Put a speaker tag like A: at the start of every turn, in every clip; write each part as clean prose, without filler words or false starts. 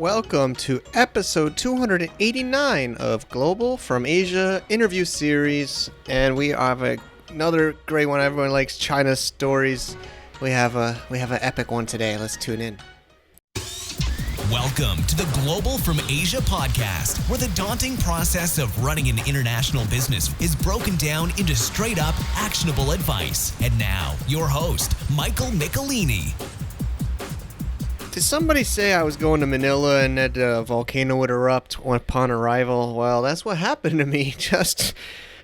A: Welcome to episode 289 of Global from Asia interview series, and we have another great one. Everyone likes China stories. We have an epic one today. Let's tune in.
B: Welcome to the Global from Asia podcast, where the daunting process of running an international business is broken down into straight-up, actionable advice. And now, your host, Michael Michelini.
A: Did somebody say I was going to Manila and that a volcano would erupt upon arrival? Well, that's what happened to me just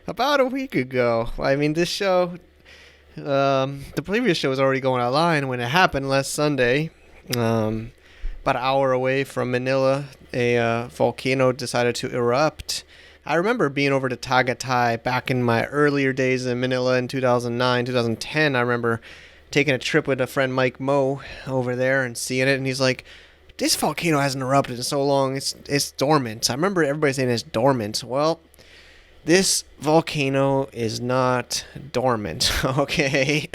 A: about a week ago. I mean, this show, the previous show was already going online when it happened last Sunday. About an hour away from Manila, a volcano decided to erupt. I remember being over to Tagaytay back in my earlier days in Manila in 2009, 2010. I remember taking a trip with a friend, Mike Mo, over there and seeing it, and he's like, this volcano hasn't erupted in so long, it's dormant. I remember everybody saying it's dormant. Well, this volcano is not dormant, okay?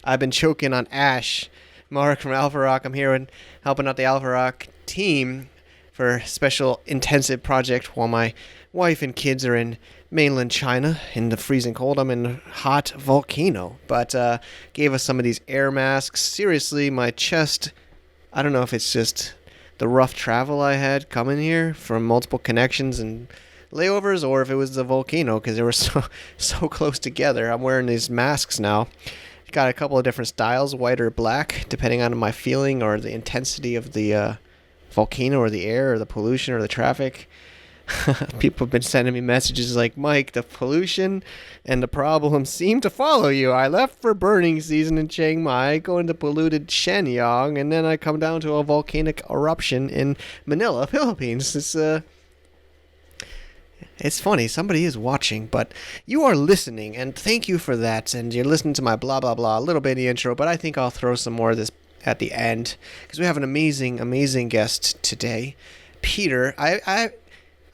A: I've been choking on ash. Mark from Alpha Rock. I'm here and helping out the Alpha Rock team for a special intensive project while my wife and kids are in mainland China in the freezing cold. I'm in a hot volcano, but gave us some of these air masks. Seriously, my chest, I don't know if it's just the rough travel I had coming here from multiple connections and layovers, or if it was the volcano because they were so close together. I'm wearing these masks now. Got a couple of different styles, white or black, depending on my feeling or the intensity of the volcano or the air or the pollution or the traffic. People have been sending me messages like, Mike, the pollution and the problems seem to follow you. I left for burning season in Chiang Mai, go into polluted Shenyang, and then I come down to a volcanic eruption in Manila, Philippines. It's funny, somebody is watching, but you are listening, and thank you for that, and you're listening to my blah, blah, blah, a little bit in the intro, but I think I'll throw some more of this at the end, because we have an amazing, amazing guest today, Peter.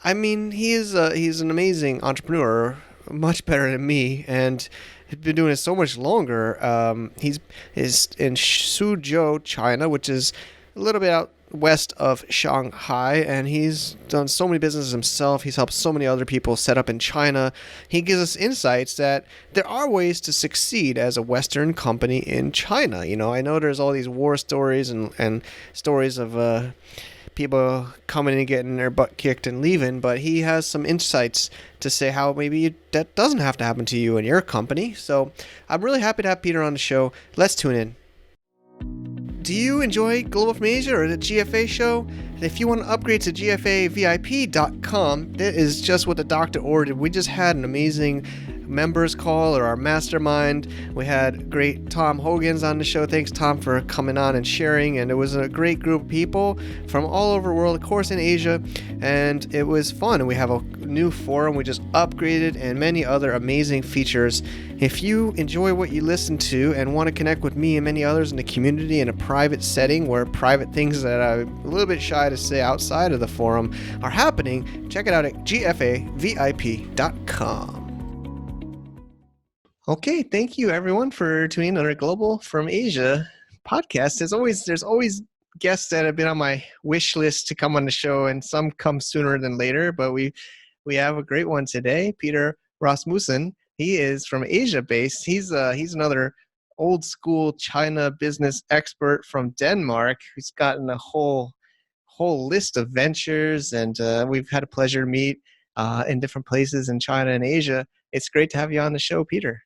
A: I mean, he's an amazing entrepreneur, much better than me, and he's been doing it so much longer. He's in Suzhou, China, which is a little bit out west of Shanghai, and he's done so many businesses himself. He's helped so many other people set up in China. He gives us insights that there are ways to succeed as a Western company in China. You know, I know there's all these war stories and stories of people coming and getting their butt kicked and leaving, but he has some insights to say how maybe that doesn't have to happen to you and your company. So I'm really happy to have Peter on the show. Let's tune in. Do you enjoy Global from Asia or the GFA show? If you want to upgrade to GFAVIP.com, that is just what the doctor ordered. We just had an amazing members call, or our mastermind. We had great Tom Hogan's on the show. Thanks, Tom, for coming on and sharing. And it was a great group of people from all over the world, of course, in Asia. And it was fun. And we have a new forum we just upgraded and many other amazing features. If you enjoy what you listen to and want to connect with me and many others in the community in a private setting where private things that I'm a little bit shy to say outside of the forum are happening, check it out at GFAVIP.com. Okay, thank you everyone for tuning in on our Global from Asia podcast. There's always guests that have been on my wish list to come on the show, and some come sooner than later, but we have a great one today. Peter Rasmussen. He is from Asia based. He's another old school China business expert from Denmark who's gotten a whole list of ventures, and we've had a pleasure to meet in different places in China and Asia. It's great to have you on the show, Peter.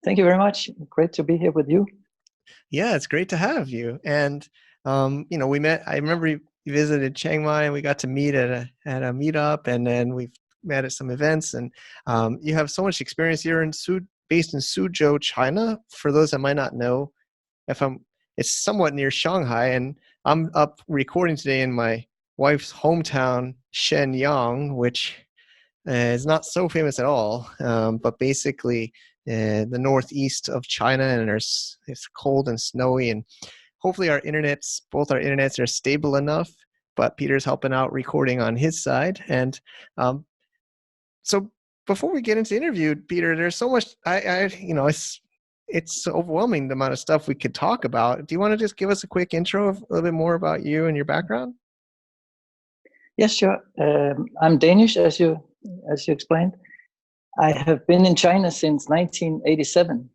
C: Thank you very much. Great to be here with you.
A: Yeah, it's great to have you. And we met. I remember you visited Chiang Mai, and we got to meet at a meetup, and then we've met at some events. And you have so much experience here based in Suzhou, China. For those that might not know, it's somewhat near Shanghai, and I'm up recording today in my wife's hometown, Shenyang, which is not so famous at all, but basically the northeast of China, and it's cold and snowy, and hopefully both our internets are stable enough, but Peter's helping out recording on his side. And so before we get into the interview, Peter, there's so much, it's overwhelming the amount of stuff we could talk about. Do you want to just give us a quick intro of a little bit more about you and your background?
C: Yes, sure. I'm Danish, as you explained. I have been in China since 1987,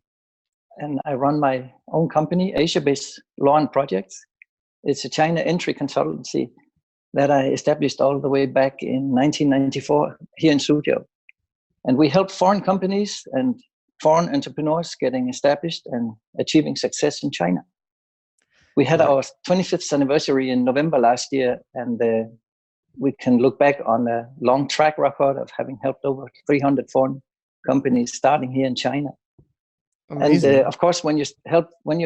C: and I run my own company, Asia-based Law and Projects. It's a China entry consultancy that I established all the way back in 1994 here in Suzhou. And we help foreign companies and foreign entrepreneurs getting established and achieving success in China. We had our 25th anniversary in November last year, and we can look back on a long track record of having helped over 300 foreign companies starting here in China.
A: Amazing.
C: And of course, when you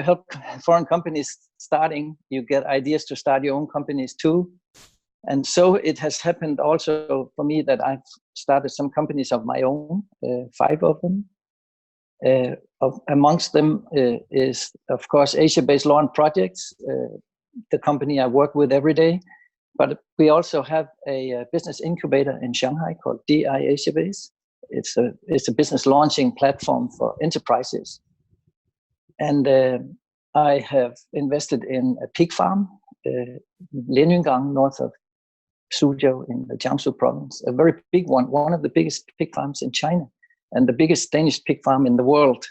C: help foreign companies starting, you get ideas to start your own companies too. And so it has happened also for me that I've started some companies of my own, 5 of them. Amongst them is, of course, Asia-based Law and Projects, the company I work with every day. But we also have a business incubator in Shanghai called DI Asia Base. It's a business launching platform for enterprises. And I have invested in a pig farm, Lianyungang, north of Suzhou in the Jiangsu province, a very big one of the biggest pig farms in China, and the biggest Danish pig farm in the world,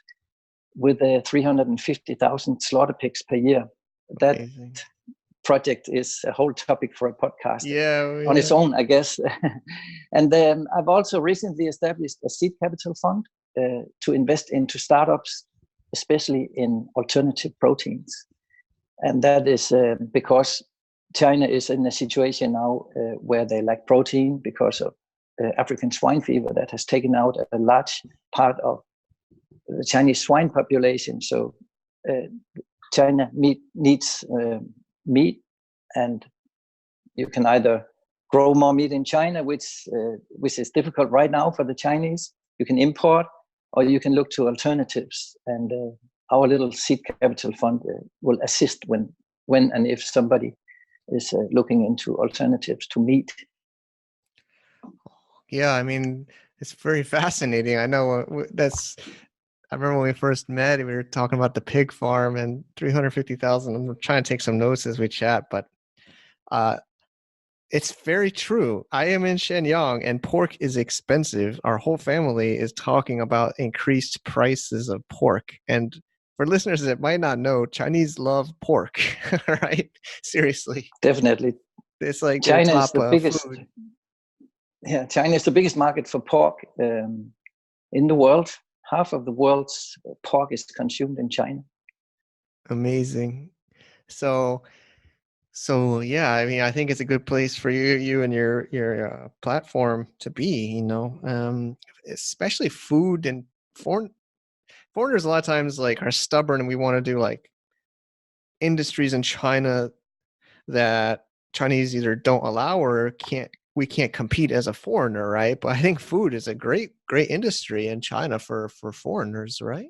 C: with 350,000 slaughter pigs per year. That
A: Amazing.
C: Project is a whole topic for a podcast on its
A: Yeah.
C: own, I guess. And then I've also recently established a seed capital fund to invest into startups, especially in alternative proteins. And that is because China is in a situation now where they lack protein because of African swine fever that has taken out a large part of the Chinese swine population. So China needs meat, and you can either grow more meat in China, which is difficult right now for the Chinese. You can import, or you can look to alternatives. And our little seed capital fund will assist when and if somebody is looking into alternatives to meat.
A: Yeah, I mean, it's very fascinating. I know I remember when we first met, we were talking about the pig farm and 350,000. I'm trying to take some notes as we chat, but it's very true. I am in Shenyang and pork is expensive. Our whole family is talking about increased prices of pork. And for listeners that might not know, Chinese love pork, right? Seriously.
C: Definitely.
A: It's like their
C: China is
A: top
C: the biggest.
A: food.
C: Yeah, China is the biggest market for pork in the world. Half of the world's pork is consumed in China.
A: Amazing. So yeah, I mean, I think it's a good place for you and your platform to be. Especially food and foreigners. A lot of times, like, are stubborn, and we want to do like industries in China that Chinese either don't allow or we can't compete as a foreigner, right? But I think food is a great industry in China for foreigners, right?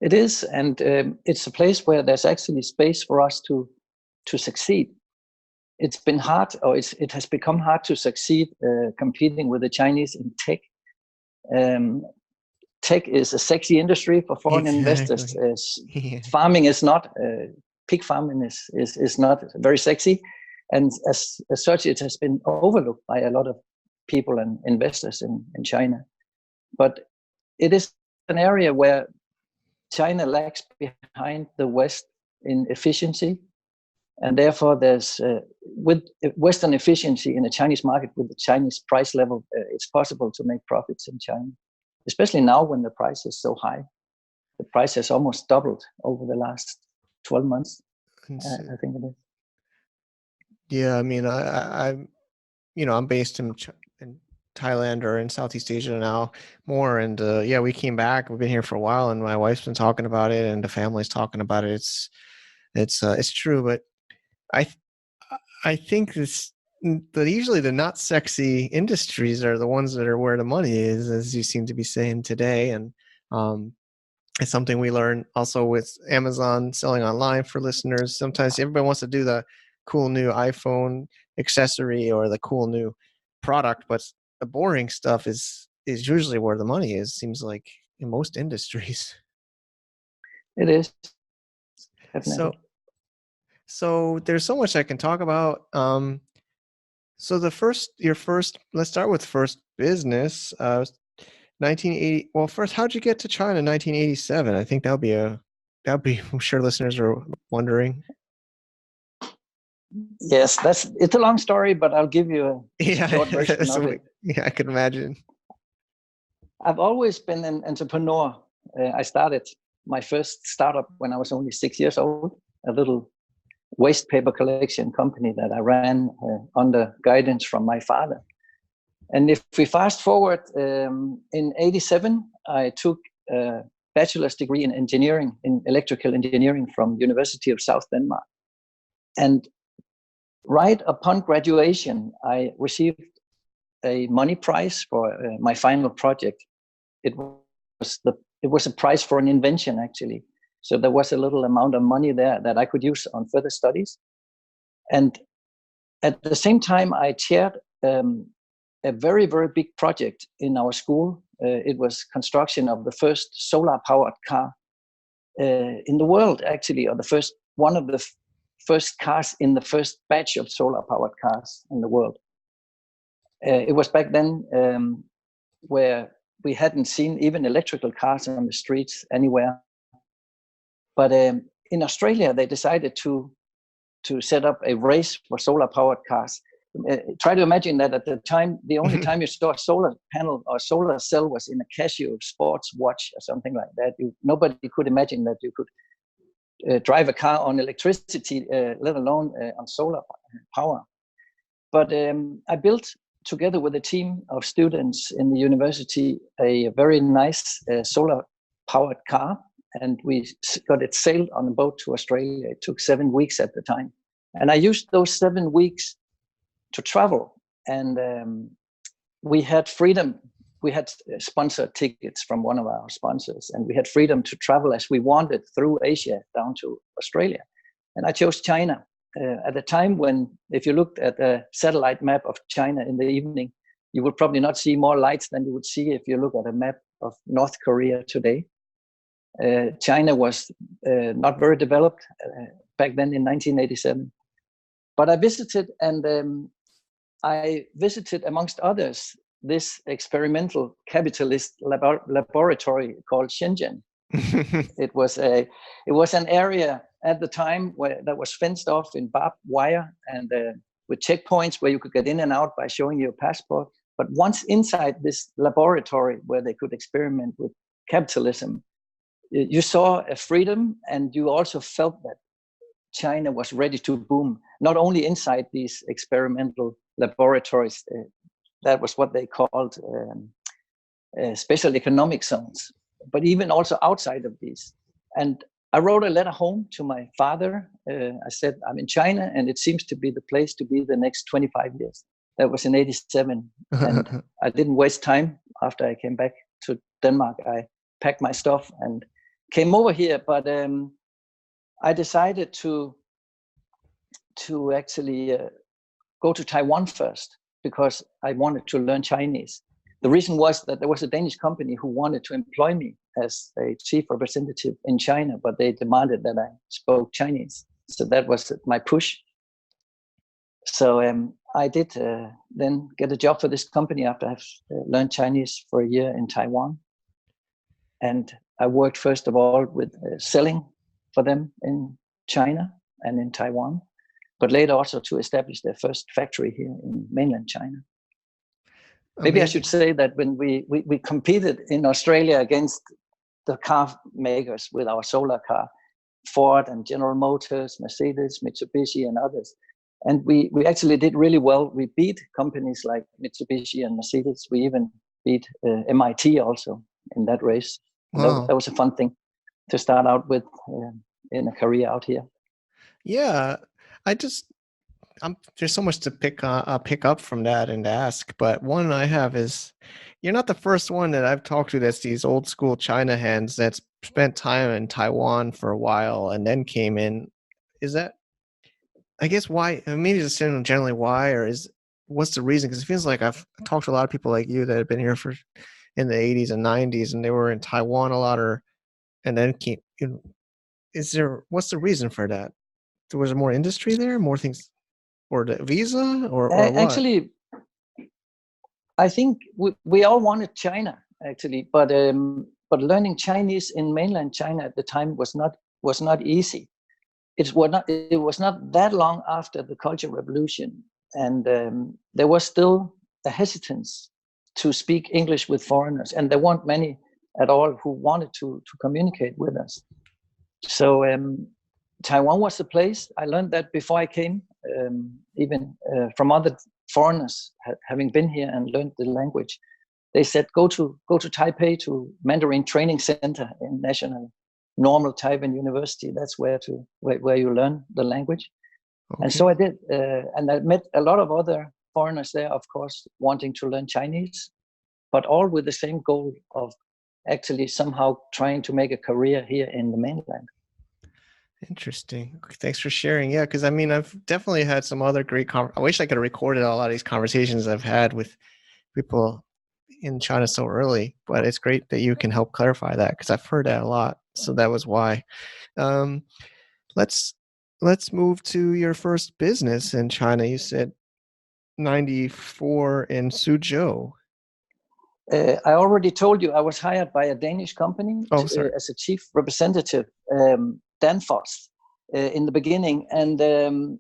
C: It is, and it's a place where there's actually space for us to succeed. It's been hard, or it has become hard to succeed competing with the Chinese in tech. Tech is a sexy industry for foreign investors.
A: Yeah.
C: Farming is not. Pig farming is not very sexy, and as such, it has been overlooked by a lot of people and investors in China. But it is an area where China lags behind the West in efficiency, and therefore there's with Western efficiency in the Chinese market, with the Chinese price level, it's possible to make profits in China, especially now when the price is so high. The price has almost doubled over the last 12 months. I think it is.
A: Yeah, I mean, I'm based in Thailand or in Southeast Asia now more, and yeah, we came back. We've been here for a while, and my wife's been talking about it, and the family's talking about it. It's true, but I think that usually the not sexy industries are the ones that are where the money is, as you seem to be saying today, and it's something we learn also with Amazon selling online for listeners. Sometimes everybody wants to do the cool new iPhone accessory or the cool new product, but the boring stuff is usually where the money is. Seems like in most industries.
C: It is
A: So,
C: definitely.
A: so there's so much I can talk about. So let's start with first business. 1980. Well, first, how'd you get to China in 1987? I think I'm sure listeners are wondering.
C: Yes, it's a long story, but I'll give you a
A: Yeah,
C: short version of it.
A: yeah, I can imagine.
C: I've always been an entrepreneur. I started my first startup when I was only 6 years old, a little waste paper collection company that I ran under guidance from my father. And if we fast forward, in 87, I took a bachelor's degree in engineering, in electrical engineering from University of South Denmark. And right upon graduation, I received a money prize for my final project. It was a prize for an invention, actually. So there was a little amount of money there that I could use on further studies. And at the same time, I chaired a very, very big project in our school. It was construction of the first solar-powered car in the world, actually, or one of the first cars in the first batch of solar-powered cars in the world. It was back then where we hadn't seen even electrical cars on the streets anywhere. But in Australia, they decided to set up a race for solar-powered cars. Try to imagine that at the time, the only time you saw a solar panel or solar cell was in a Casio sports watch or something like that. Nobody could imagine that you could drive a car on electricity, let alone on solar power. But I built, together with a team of students in the university, a very nice solar-powered car, and we got it sailed on a boat to Australia. It took 7 weeks at the time. And I used those 7 weeks to travel, and we had freedom. We had sponsored tickets from one of our sponsors, and we had freedom to travel as we wanted through Asia down to Australia. And I chose China at a time when, if you looked at a satellite map of China in the evening, you would probably not see more lights than you would see if you look at a map of North Korea today. China was not very developed back then in 1987. But I visited, and I visited, amongst others, this experimental capitalist laboratory called Shenzhen. It was an area at the time that was fenced off in barbed wire and with checkpoints where you could get in and out by showing your passport. But once inside this laboratory where they could experiment with capitalism, you saw a freedom, and you also felt that China was ready to boom, not only inside these experimental laboratories, that was what they called special economic zones, but even also outside of these. And I wrote a letter home to my father. I said, I'm in China, and it seems to be the place to be the next 25 years. That was in 87. And I didn't waste time. After I came back to Denmark, I packed my stuff and came over here. But I decided to actually go to Taiwan first, because I wanted to learn Chinese. The reason was that there was a Danish company who wanted to employ me as a chief representative in China, but they demanded that I spoke Chinese. So that was my push. So I did then get a job for this company after I've learned Chinese for a year in Taiwan. And I worked first of all with selling for them in China and in Taiwan, but later also to establish their first factory here in mainland China. Maybe I should say that when we competed in Australia against the car makers with our solar car, Ford and General Motors, Mercedes, Mitsubishi, and others. And we actually did really well. We beat companies like Mitsubishi and Mercedes. We even beat MIT also in that race.
A: Wow.
C: That was a fun thing to start out with in a career out here.
A: Yeah, there's so much to pick up from that and ask, but one I have is, you're not the first one that I've talked to that's these old school China hands that's spent time in Taiwan for a while and then came in. Is that, I guess, why? Maybe just generally why, or what's the reason? Because it feels like I've talked to a lot of people like you that have been here for in the 80s and 90s, and they were in Taiwan a lot, and then came. What's the reason for that? Was there more industry there, more things, or the visa, or what?
C: Actually, I think we all wanted China actually, but learning Chinese in mainland China at the time was not easy. It was not that long after the Cultural Revolution, and there was still a hesitance to speak English with foreigners, and there weren't many at all who wanted to communicate with us. So Taiwan was the place. I learned that before I came, even from other foreigners having been here and learned the language. They said, go to Taipei, to Mandarin Training Center in National Normal Taiwan University. That's where you learn the language. Okay. And so I did. And I met a lot of other foreigners there, of course, wanting to learn Chinese, but all with the same goal of actually somehow trying to make a career here in the mainland.
A: Interesting. Thanks for sharing. Yeah, because I mean, I've definitely had some other great I wish I could have recorded a lot of these conversations I've had with people in China so early, but it's great that you can help clarify that, because I've heard that a lot. So that was why. Let's move to your first business in China. You said 94 in Suzhou.
C: I already told you I was hired by a Danish company as a chief representative, Danfoss, in the beginning. And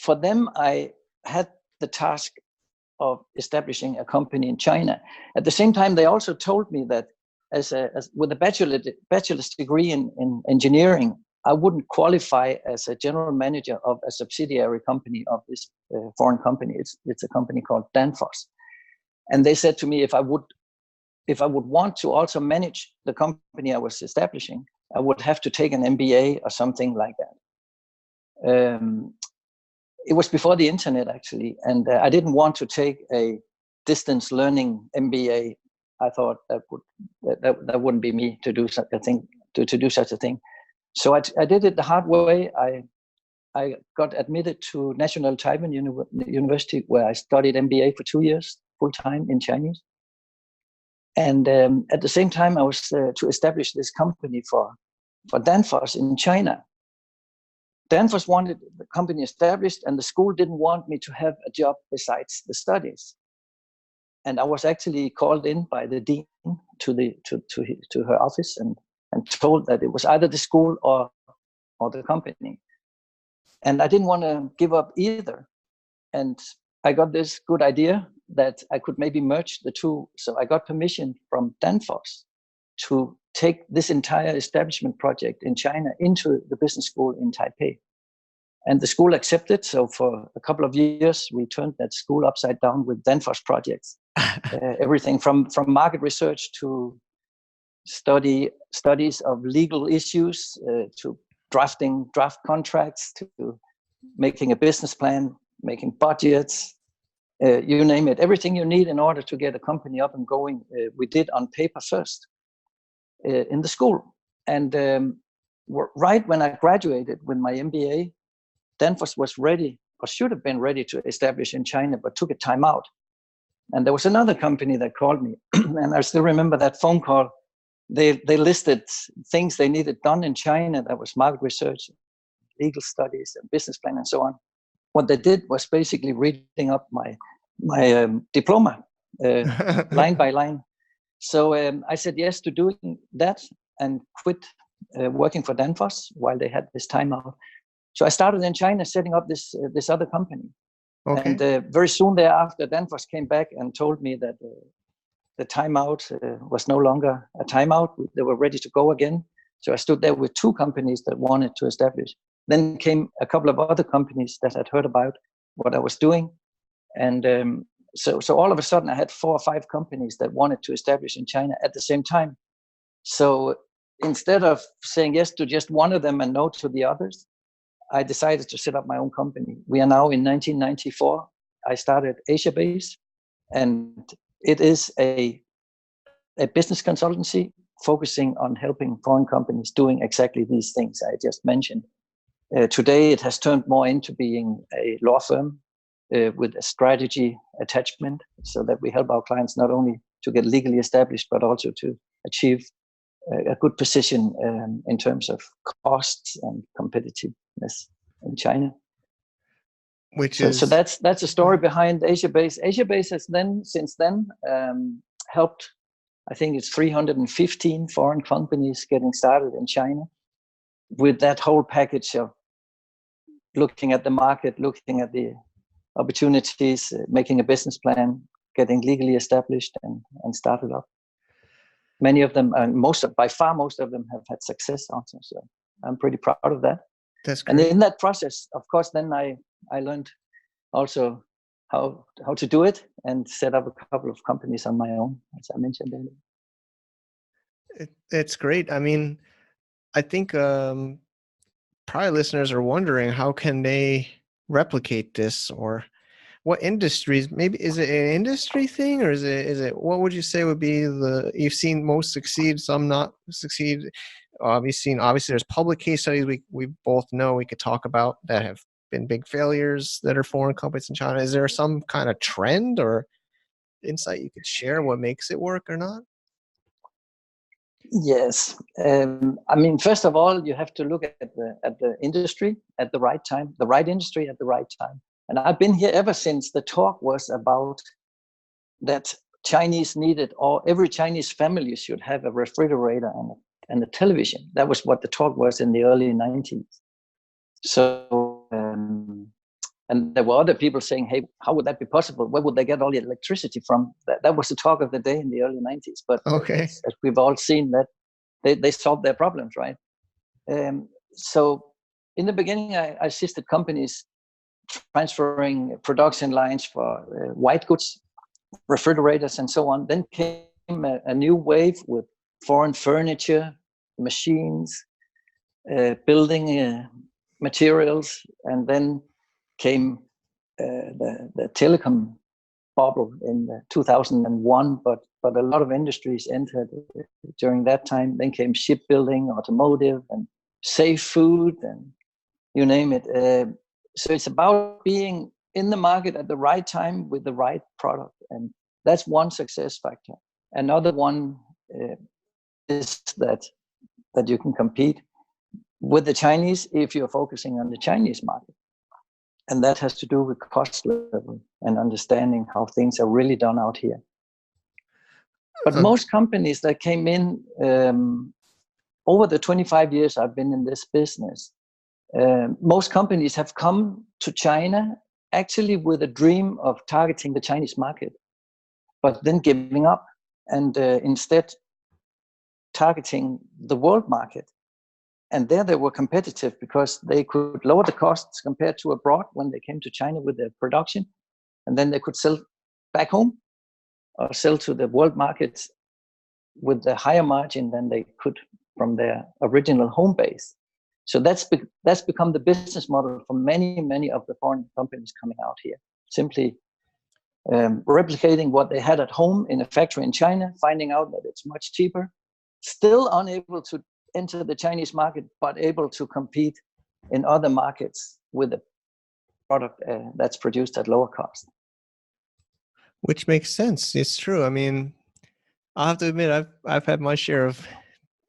C: for them, I had the task of establishing a company in China. At the same time, they also told me that with a bachelor's degree in engineering, I wouldn't qualify as a general manager of a subsidiary company of this foreign company. It's a company called Danfoss. And they said to me, if I would want to also manage the company I was establishing, I would have to take an MBA or something like that. It was before the internet, actually, and I didn't want to take a distance learning MBA. I thought that wouldn't be me to do such a thing. To do such a thing, so I did it the hard way. I got admitted to National Taiwan University, where I studied MBA for 2 years, full time in Chinese. And at the same time, I was to establish this company for Danfoss in China. Danfoss wanted the company established, and the school didn't want me to have a job besides the studies. And I was actually called in by the dean to her office and told that it was either the school or the company. And I didn't want to give up either. And I got this good idea that I could maybe merge the two. So I got permission from Danfoss to take this entire establishment project in China into the business school in Taipei. And the school accepted. So for a couple of years, we turned that school upside down with Danfoss projects. Everything from market research to studies of legal issues, to draft contracts, to making a business plan, making budgets, you name it. Everything you need in order to get a company up and going, we did on paper first in the school. And right when I graduated with my MBA, Danfoss was ready, or should have been ready, to establish in China, but took a time out. And there was another company that called me, and I still remember that phone call. They listed things they needed done in China. That was market research, legal studies, and business plan, and so on. What they did was basically reading up my diploma line by line. So I said yes to doing that and quit working for Danfoss while they had this time out. So I started in China setting up this other company. Okay. And very soon thereafter, Danfoss came back and told me that the timeout was no longer a timeout. They were ready to go again. So I stood there with two companies that wanted to establish. Then came a couple of other companies that had heard about what I was doing. And so all of a sudden I had 4 or 5 companies that wanted to establish in China at the same time. So instead of saying yes to just one of them and no to the others, I decided to set up my own company. We are now in 1994. I started Asia Base, and it is a business consultancy focusing on helping foreign companies doing exactly these things I just mentioned. Today, it has turned more into being a law firm with a strategy attachment, so that we help our clients not only to get legally established, but also to achieve a good position in terms of costs and competitiveness in China. So that's a story behind AsiaBase. AsiaBase has since then helped, I think it's 315 foreign companies getting started in China with that whole package of looking at the market, looking at the opportunities, making a business plan, getting legally established and started up. Many of them, and by far most of them have had success also. So I'm pretty proud of that.
A: That's great.
C: And in that process, of course, then I learned also how to do it and set up a couple of companies on my own, as I mentioned earlier.
A: It's great. I mean, I think probably listeners are wondering, how can they replicate this, or what industries? Maybe is it an industry thing, or is it what would you say would be you've seen most succeed, some not succeed? Obviously there's public case studies we both know we could talk about that have been big failures that are foreign companies in China. Is there some kind of trend or insight you could share what makes it work or not?
C: Yes, I mean, first of all, you have to look at the industry at the right time, the right industry at the right time. And I've been here ever since the talk was about that Chinese needed, or every Chinese family should have a refrigerator and a television. That was what the talk was in the early 90s. So, and there were other people saying, hey, how would that be possible? Where would they get all the electricity from? That was the talk of the day in the early 90s. But as we've all seen, that they solved their problems, right? So in the beginning, I assisted companies transferring production lines for white goods, refrigerators, and so on. Then came a new wave with foreign furniture, machines, building materials, and then came the telecom bubble in 2001, but a lot of industries entered during that time. Then came shipbuilding, automotive, and safe food, and you name it. So it's about being in the market at the right time with the right product, and that's one success factor. Another one is that you can compete with the Chinese if you're focusing on the Chinese market. And that has to do with cost level and understanding how things are really done out here. But most companies that came in over the 25 years I've been in this business, most companies have come to China actually with a dream of targeting the Chinese market, but then giving up and instead targeting the world market. And there they were competitive because they could lower the costs compared to abroad when they came to China with their production. And then they could sell back home or sell to the world markets with a higher margin than they could from their original home base. So that's become the business model for many, many of the foreign companies coming out here. Simply replicating what they had at home in a factory in China, finding out that it's much cheaper, still unable to enter the Chinese market, but able to compete in other markets with a product that's produced at lower cost.
A: Which makes sense. It's true. I mean, I'll have to admit, I've had my share of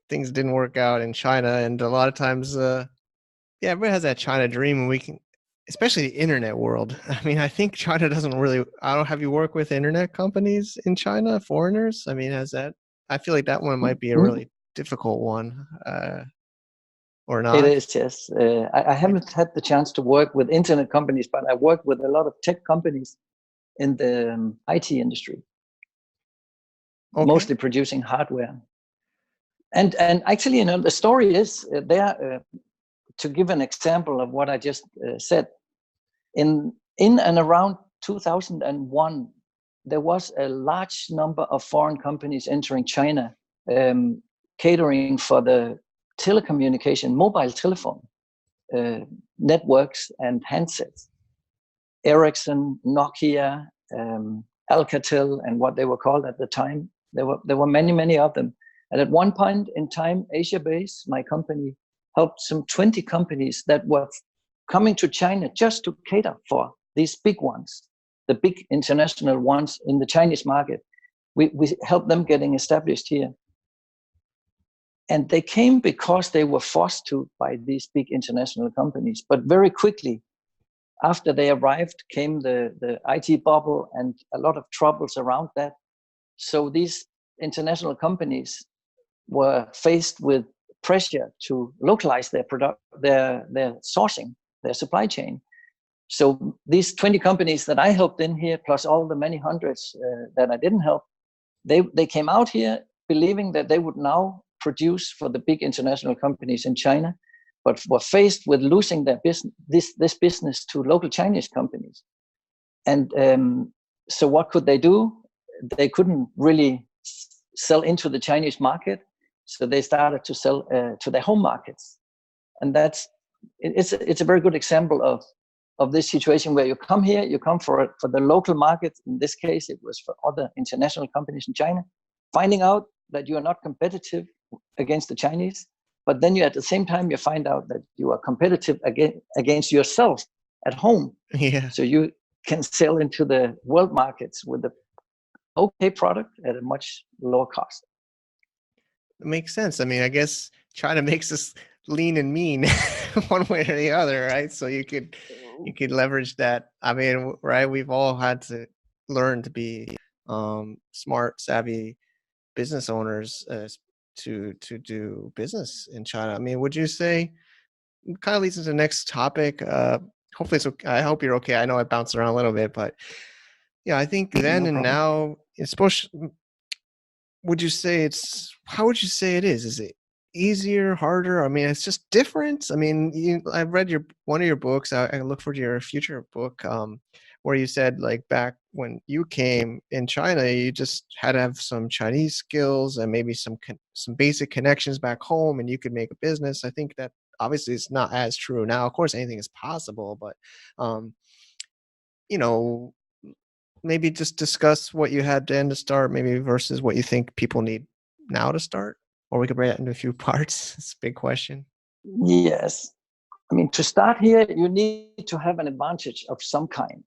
A: things didn't work out in China, and a lot of times, everybody has that China dream, and we can, especially the internet world. I mean, I think China doesn't really. Have you worked with internet companies in China, foreigners? I mean, I feel like that one might be a really difficult one, or not?
C: It is, yes. I haven't had the chance to work with internet companies, but I work with a lot of tech companies in the IT industry, mostly producing hardware. And actually, the story is there. To give an example of what I just said, in and around 2001, there was a large number of foreign companies entering China, catering for the telecommunication, mobile telephone networks and handsets. Ericsson, Nokia, Alcatel, and what they were called at the time. There were many, many of them. And at one point in time, AsiaBase, my company, helped some 20 companies that were coming to China just to cater for these big ones, the big international ones in the Chinese market. We helped them getting established here. And they came because they were forced to by these big international companies. But very quickly, after they arrived, came the IT bubble and a lot of troubles around that. So these international companies were faced with pressure to localize their their sourcing, their supply chain. So these 20 companies that I helped in here, plus all the many hundreds that I didn't help, they came out here believing that they would now produce for the big international companies in China, but were faced with losing their business, this business to local Chinese companies. And so what could they do? They couldn't really sell into the Chinese market, so they started to sell to their home markets. And it's a very good example of this situation where you come here, you come for the local market. In this case, it was for other international companies in China, finding out that you are not competitive against the Chinese, but then you at the same time you find out that you are competitive against yourself at home.
A: Yeah.
C: So you can sell into the world markets with the okay product at a much lower cost.
A: It makes sense. I mean, I guess China makes us lean and mean one way or the other, right? So you could leverage that. I mean, right? We've all had to learn to be smart, savvy business owners to do business in China. I mean, would you say, kind of leads into the next topic? Hopefully it's okay. I hope you're okay. I know I bounced around a little bit, but yeah, I think then
C: No
A: and
C: problem.
A: now, it's supposed. Would you say how would you say it is? Is it easier, harder? I mean, it's just different. I mean, I read one of your books. I look for your future book, where you said, like, back when you came in China, you just had to have some Chinese skills and maybe some basic connections back home, and you could make a business. I think that obviously it's not as true now. Of course, anything is possible, but um, you know, maybe just discuss what you had then to start, maybe versus what you think people need now to start, or we could break that into a few parts. It's a big question.
C: Yes. I mean, to start here, you need to have an advantage of some kind.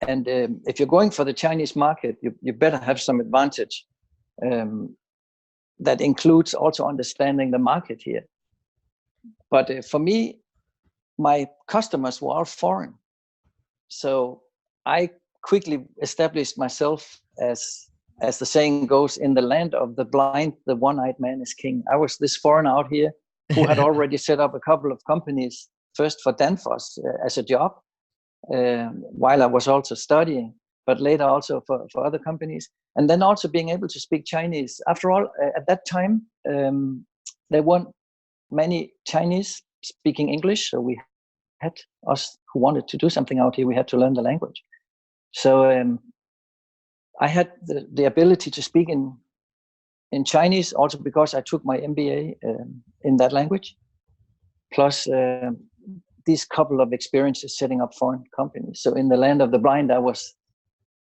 C: And if you're going for the Chinese market, you better have some advantage that includes also understanding the market here. But for me, my customers were all foreign. So I quickly established myself as the saying goes, in the land of the blind, the one-eyed man is king. I was this foreigner out here who had already set up a couple of companies, first for Danfoss as a job, while I was also studying, but later also for other companies. And then also being able to speak Chinese. After all, at that time, there weren't many Chinese speaking English, so we had, us who wanted to do something out here, we had to learn the language. So I had the ability to speak in Chinese, also because I took my MBA in that language, plus these couple of experiences setting up foreign companies. So in the land of the blind, I was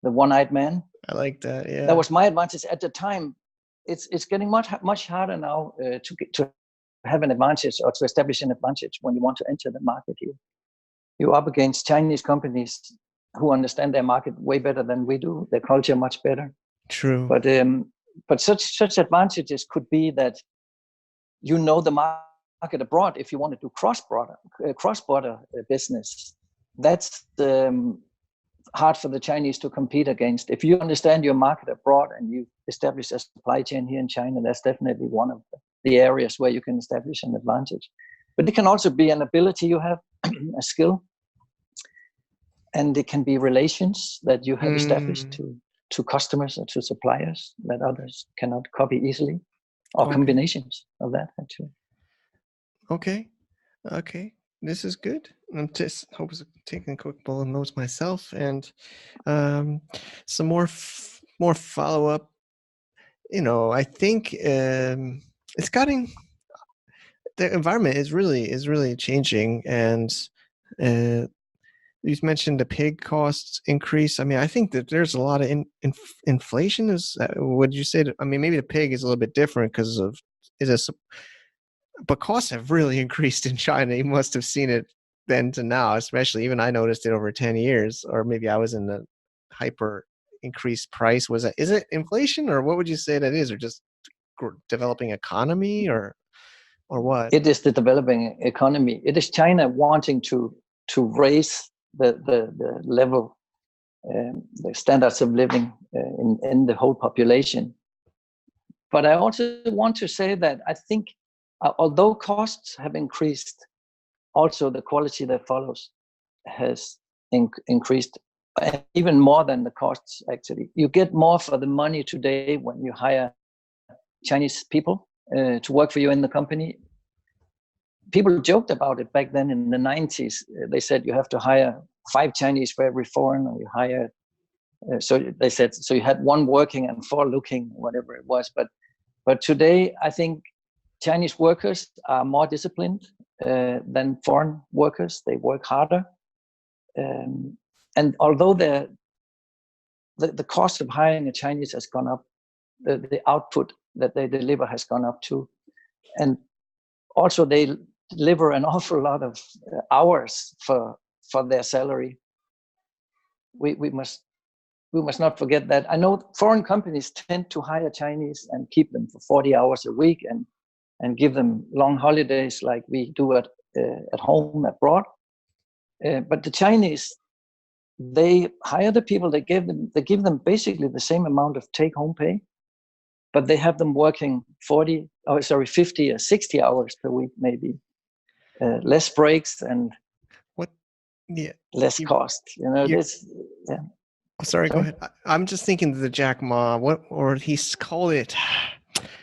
C: the one-eyed man.
A: I like that. Yeah,
C: that was my advantage at the time. It's getting much harder now to have an advantage or to establish an advantage when you want to enter the market here. You're up against Chinese companies who understand their market way better than we do, their culture much better.
A: True.
C: But such advantages could be that you know the market abroad. If you want to do cross-border business, that's hard for the Chinese to compete against. If you understand your market abroad and you establish a supply chain here in China, that's definitely one of the areas where you can establish an advantage. But it can also be an ability you have, a skill, and it can be relations that you have established to customers or to suppliers that others cannot copy easily, or combinations of that, actually.
A: Okay. This is good. I'm just taking a quick bullet notes myself, and some more follow-up. I think it's gotten, the environment is really changing, and you mentioned the pig costs increase. I mean, I think that there's a lot of inflation. Would you say that? I mean, maybe the pig is a little bit different because of but costs have really increased in China. You must have seen it then to now, especially. Even I noticed it over 10 years, or maybe I was in the hyper increased price? Is it inflation, or what would you say that is, or just developing economy, or what?
C: It is the developing economy. It is China wanting to raise the level, the standards of living in the whole population. But I also want to say that I think although costs have increased, also the quality that follows has increased, even more than the costs. Actually, you get more for the money today when you hire Chinese people to work for you in the company. People joked about it back then in the 90s. They said you have to hire 5 Chinese for every foreigner you hire. So they said, so you had 1 working and 4 looking, whatever it was. But today, I think Chinese workers are more disciplined than foreign workers. They work harder. And although the cost of hiring a Chinese has gone up, the output that they deliver has gone up too. And also they deliver an awful lot of hours for their salary. We must not forget that. I know foreign companies tend to hire Chinese and keep them for 40 hours a week and give them long holidays like we do at home abroad. But the Chinese, they hire the people, they give them basically the same amount of take-home pay, but they have them working 50 or 60 hours per week, maybe. Less breaks and less cost. This. Yeah.
A: Sorry, go ahead. I'm just thinking the Jack Ma, or he's called it.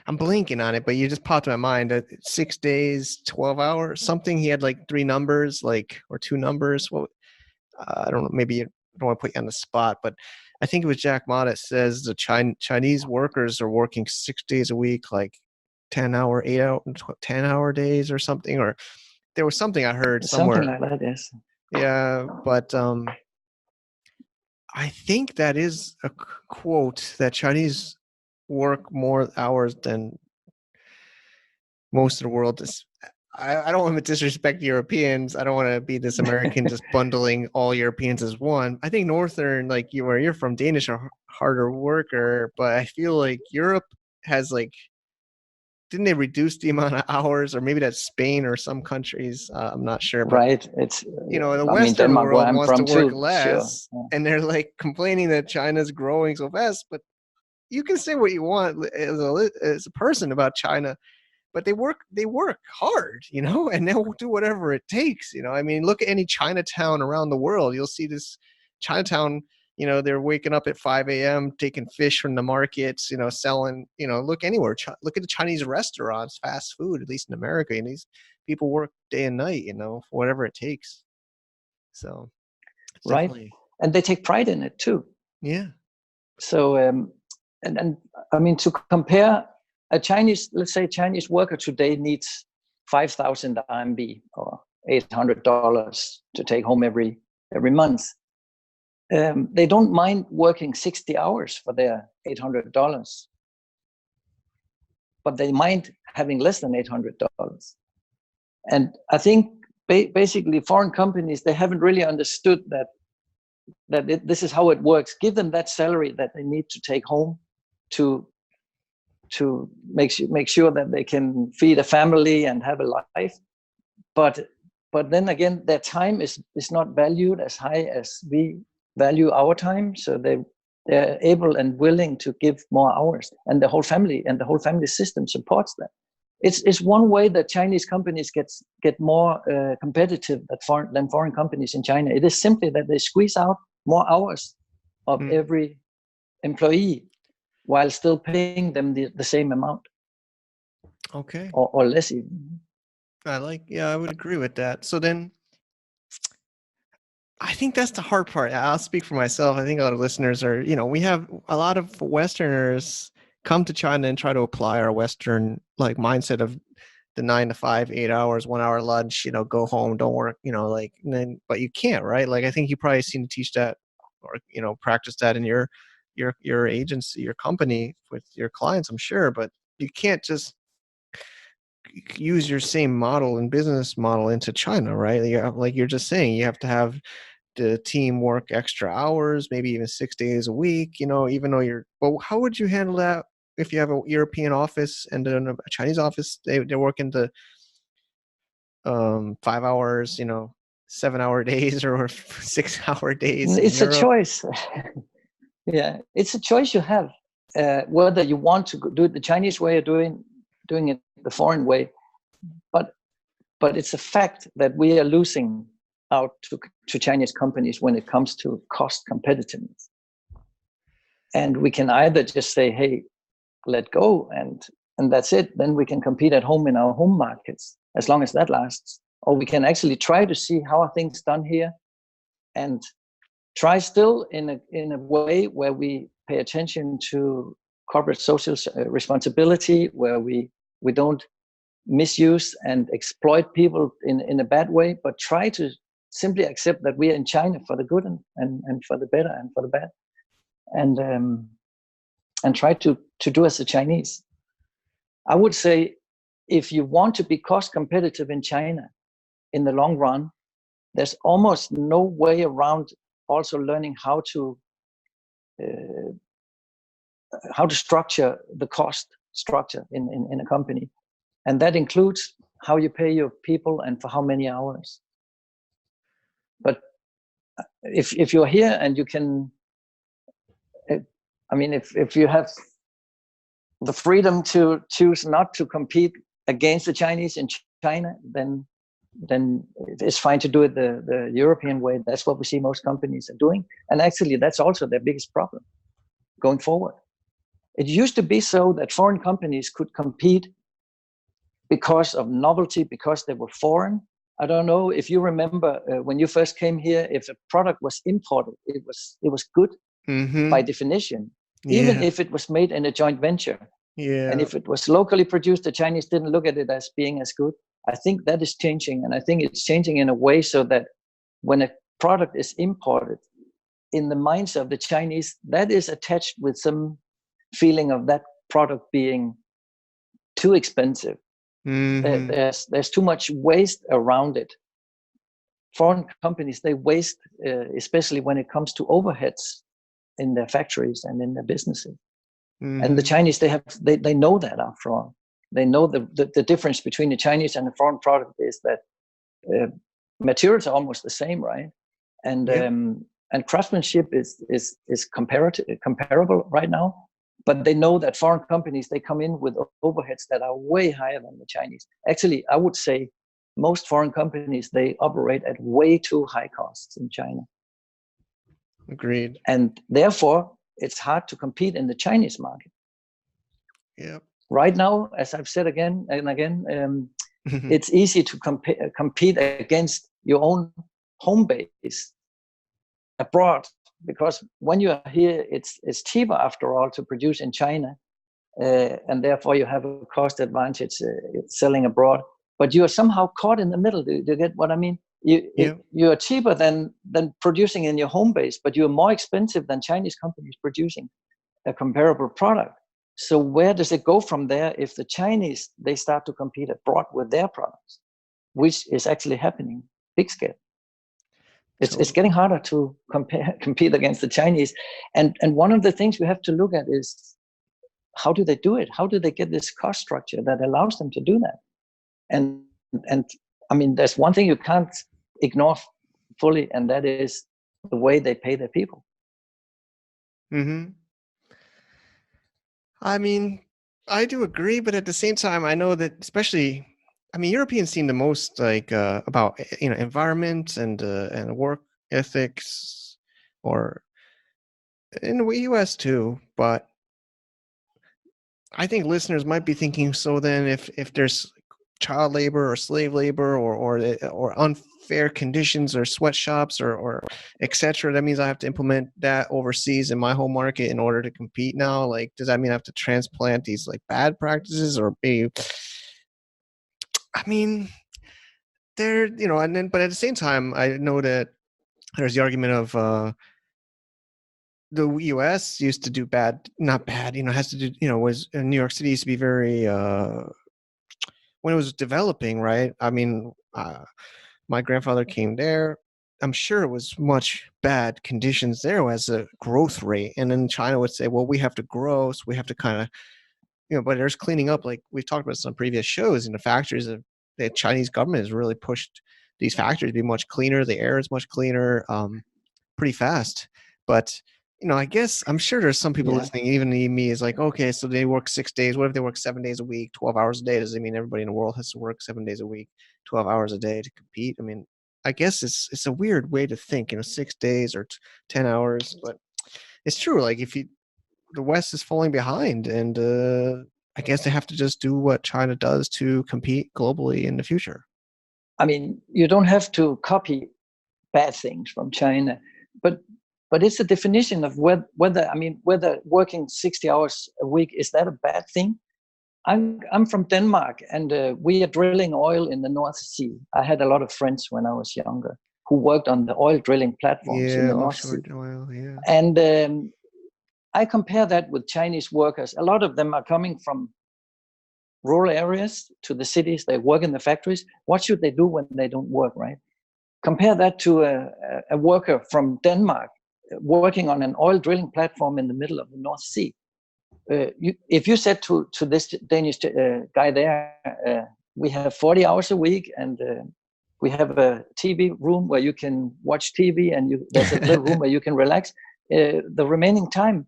A: I'm blanking on it, but you just popped in my mind. 6 days, 12 hours, something. He had like 3 numbers, or 2 numbers. Well, I don't know. Maybe I don't want to put you on the spot, but I think it was Jack Ma that says the Chinese workers are working 6 days a week, like 10-hour, 8-hour, 10-hour days or something. Or there was something I heard somewhere.
C: Something like that, yes.
A: Yeah, but I think that is a quote that Chinese work more hours than most of the world. I don't want to disrespect Europeans. I don't want to be this American just bundling all Europeans as one. I think Northern, like where you're from, Danish are harder worker, but I feel like Europe has didn't they reduce the amount of hours, or maybe that's Spain or some countries? I'm not sure. But,
C: right. It's
A: the Western
C: Denmark,
A: world wants to work
C: too,
A: less,
C: sure. Yeah.
A: and they're complaining that China's growing so fast. But you can say what you want as a person about China, but they work hard, and they'll do whatever it takes. I mean, look at any Chinatown around the world. You'll see this Chinatown. They're waking up at 5 a.m., taking fish from the markets, selling, look anywhere. Look at the Chinese restaurants, fast food, at least in America. And these people work day and night, for whatever it takes. So,
C: right. And they take pride in it too.
A: Yeah.
C: So, and I mean, to compare let's say Chinese worker today needs 5,000 RMB or $800 to take home every month. They don't mind working 60 hours for their $800, but they mind having less than $800. And I think basically foreign companies, they haven't really understood that this is how it works. Give them that salary that they need to take home to make sure that they can feed a family and have a life. But then again, their time is not valued as high as we value our time. So they're able and willing to give more hours, and the whole family system supports that. It's one way that Chinese companies get more competitive than foreign companies in China. It is simply that they squeeze out more hours of every employee while still paying them the same amount.
A: Okay.
C: Or less even.
A: I would agree with that. So then I think that's the hard part. I'll speak for myself. I think a lot of listeners are, we have a lot of Westerners come to China and try to apply our Western mindset of the 9 to 5, 8 hours, 1 hour lunch, go home, don't work, but you can't, right? I think you probably seen to teach that or, practice that in your agency, your company with your clients, I'm sure, but you can't just use your same model and business model into China, right? Like you're just saying, you have to have the team work extra hours, maybe even 6 days a week, even though but how would you handle that if you have a European office and then a Chinese office? They're working the 5 hours, 7 hour days or 6 hour days in
C: It's a
A: Europe.
C: choice. Yeah, it's a choice you have, whether you want to do it the Chinese way or doing it the foreign way. But it's a fact that we are losing out to Chinese companies when it comes to cost competitiveness. And we can either just say, hey, let go, and that's it. Then we can compete at home in our home markets, as long as that lasts. Or we can actually try to see how are things done here, and try still in a way where we pay attention to corporate social responsibility, where we don't misuse and exploit people in a bad way, but try to simply accept that we are in China for the good and for the better and for the bad, and try to do as the Chinese. I would say, if you want to be cost competitive in China in the long run, there's almost no way around also learning how to structure the cost structure in a company. And that includes how you pay your people and for how many hours. But if you're here and you can, if you have the freedom to choose not to compete against the Chinese in China, then it's fine to do it the European way. That's what we see most companies are doing. And actually, that's also their biggest problem going forward. It used to be so that foreign companies could compete because of novelty, because they were foreign. I don't know if you remember when you first came here, if a product was imported, it was good by definition, even if it was made in a joint venture.
A: Yeah.
C: And if it was locally produced, the Chinese didn't look at it as being as good. I think that is changing. And I think it's changing in a way so that when a product is imported, in the minds of the Chinese, that is attached with some feeling of that product being too expensive. There's too much waste around it. Foreign companies, they waste, especially when it comes to overheads in their factories and in their businesses. And the Chinese, they know that, after all. They know the difference between the Chinese and the foreign product is that materials are almost the same, right? And craftsmanship is comparable right now. But they know that foreign companies, they come in with overheads that are way higher than the Chinese. Actually, I would say most foreign companies, they operate at way too high costs in China.
A: Agreed.
C: And therefore, it's hard to compete in the Chinese market.
A: Yeah.
C: Right now, as I've said again and again, it's easy to compete against your own home base abroad, because when you are here, it's cheaper, after all, to produce in China, and therefore you have a cost advantage selling abroad. But you are somehow caught in the middle. Do you get what I mean? You are cheaper than producing in your home base, but you are more expensive than Chinese companies producing a comparable product. So where does it go from there if the Chinese, they start to compete abroad with their products, which is actually happening big scale? It's getting harder to compete against the Chinese. And one of the things we have to look at is, how do they do it? How do they get this cost structure that allows them to do that? And I mean, there's one thing you can't ignore fully, and that is the way they pay their people.
A: I mean, I do agree, but at the same time, I know that especially, Europeans seem the most like about environment and work ethics, or in the U.S. too. But I think listeners might be thinking, so then if there's child labor or slave labor or unfair conditions or sweatshops or etc., that means I have to implement that overseas in my home market in order to compete now. Like, does that mean I have to transplant these like bad practices, or be, they're, and then, but at the same time, I know that there's the argument of the U.S. used to do not bad, has to do, was New York City used to be very when it was developing, right? My grandfather came there I'm sure it was much bad conditions there as a growth rate. And then China would say, well, we have to grow, so we have to kind of, but there's cleaning up. Like we've talked about this on previous shows, in the factories, the Chinese government has really pushed these factories to be much cleaner. The air is much cleaner, pretty fast. But I guess I'm sure there's some people listening, even me, is like, okay, so they work 6 days. What if they work 7 days a week, 12 hours a day? Does it mean everybody in the world has to work 7 days a week, 12 hours a day to compete? I mean, I guess it's a weird way to think, 6 days or 10 hours, but it's true. Like the West is falling behind, and I guess they have to just do what China does to compete globally in the future.
C: I mean, you don't have to copy bad things from China, but it's a definition of whether working 60 hours a week, is that a bad thing? I'm from Denmark, and we are drilling oil in the North Sea. I had a lot of friends when I was younger who worked on the oil drilling platforms in the North Sea.
A: Oil, yeah.
C: And I compare that with Chinese workers. A lot of them are coming from rural areas to the cities. They work in the factories. What should they do when they don't work, right? Compare that to a worker from Denmark working on an oil drilling platform in the middle of the North Sea. If you said to this Danish guy there, we have 40 hours a week, and we have a TV room where you can watch TV, and there's a little room where you can relax. The remaining time,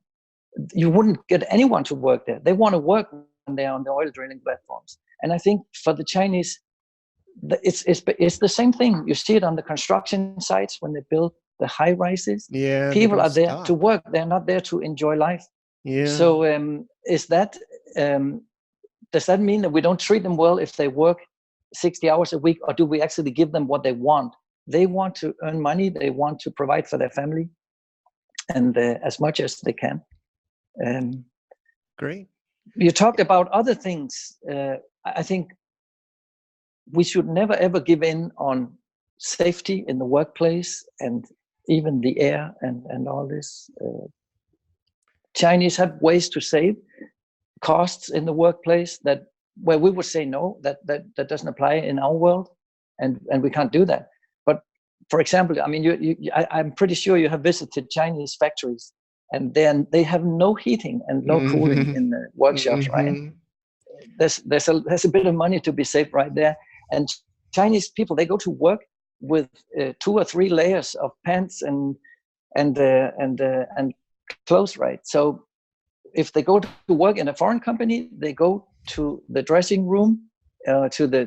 C: you wouldn't get anyone to work there. They want to work when they're on the oil drilling platforms. And I think for the Chinese, it's the same thing. You see it on the construction sites when they build the high rises.
A: Yeah,
C: people are there to work. They're not there to enjoy life.
A: Yeah.
C: So does that mean that we don't treat them well if they work 60 hours a week, or do we actually give them what they want? They want to earn money. They want to provide for their family, and as much as they can.
A: Great.
C: You talked about other things. I think we should never ever give in on safety in the workplace, and even the air and all this. Chinese have ways to save costs in the workplace where we would say no, that doesn't apply in our world, and we can't do that. But for example, I mean, I'm pretty sure you have visited Chinese factories, and then they have no heating and no cooling in the workshops, right? There's a bit of money to be saved right there. And Chinese people, they go to work with 2 or 3 layers of pants and clothes, right? So if they go to work in a foreign company, they go to the dressing room, to the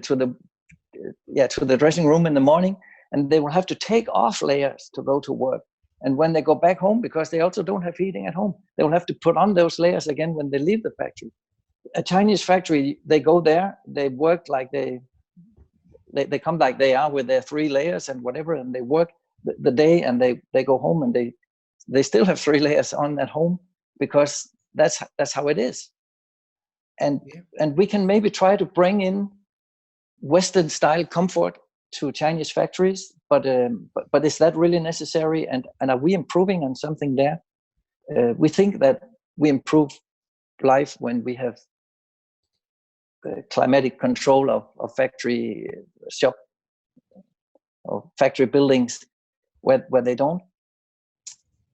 C: dressing room in the morning, and they will have to take off layers to go to work. And when they go back home, because they also don't have heating at home, they will have to put on those layers again when they leave the factory. A Chinese factory, they go there, they work like they come like they are with their 3 layers and whatever, and they work the day, and they go home, and they still have 3 layers on at home, because that's how it is. And we can maybe try to bring in Western style comfort to Chinese factories, but is that really necessary? And are we improving on something there? We think that we improve life when we have climatic control of factory shop or factory buildings where they don't.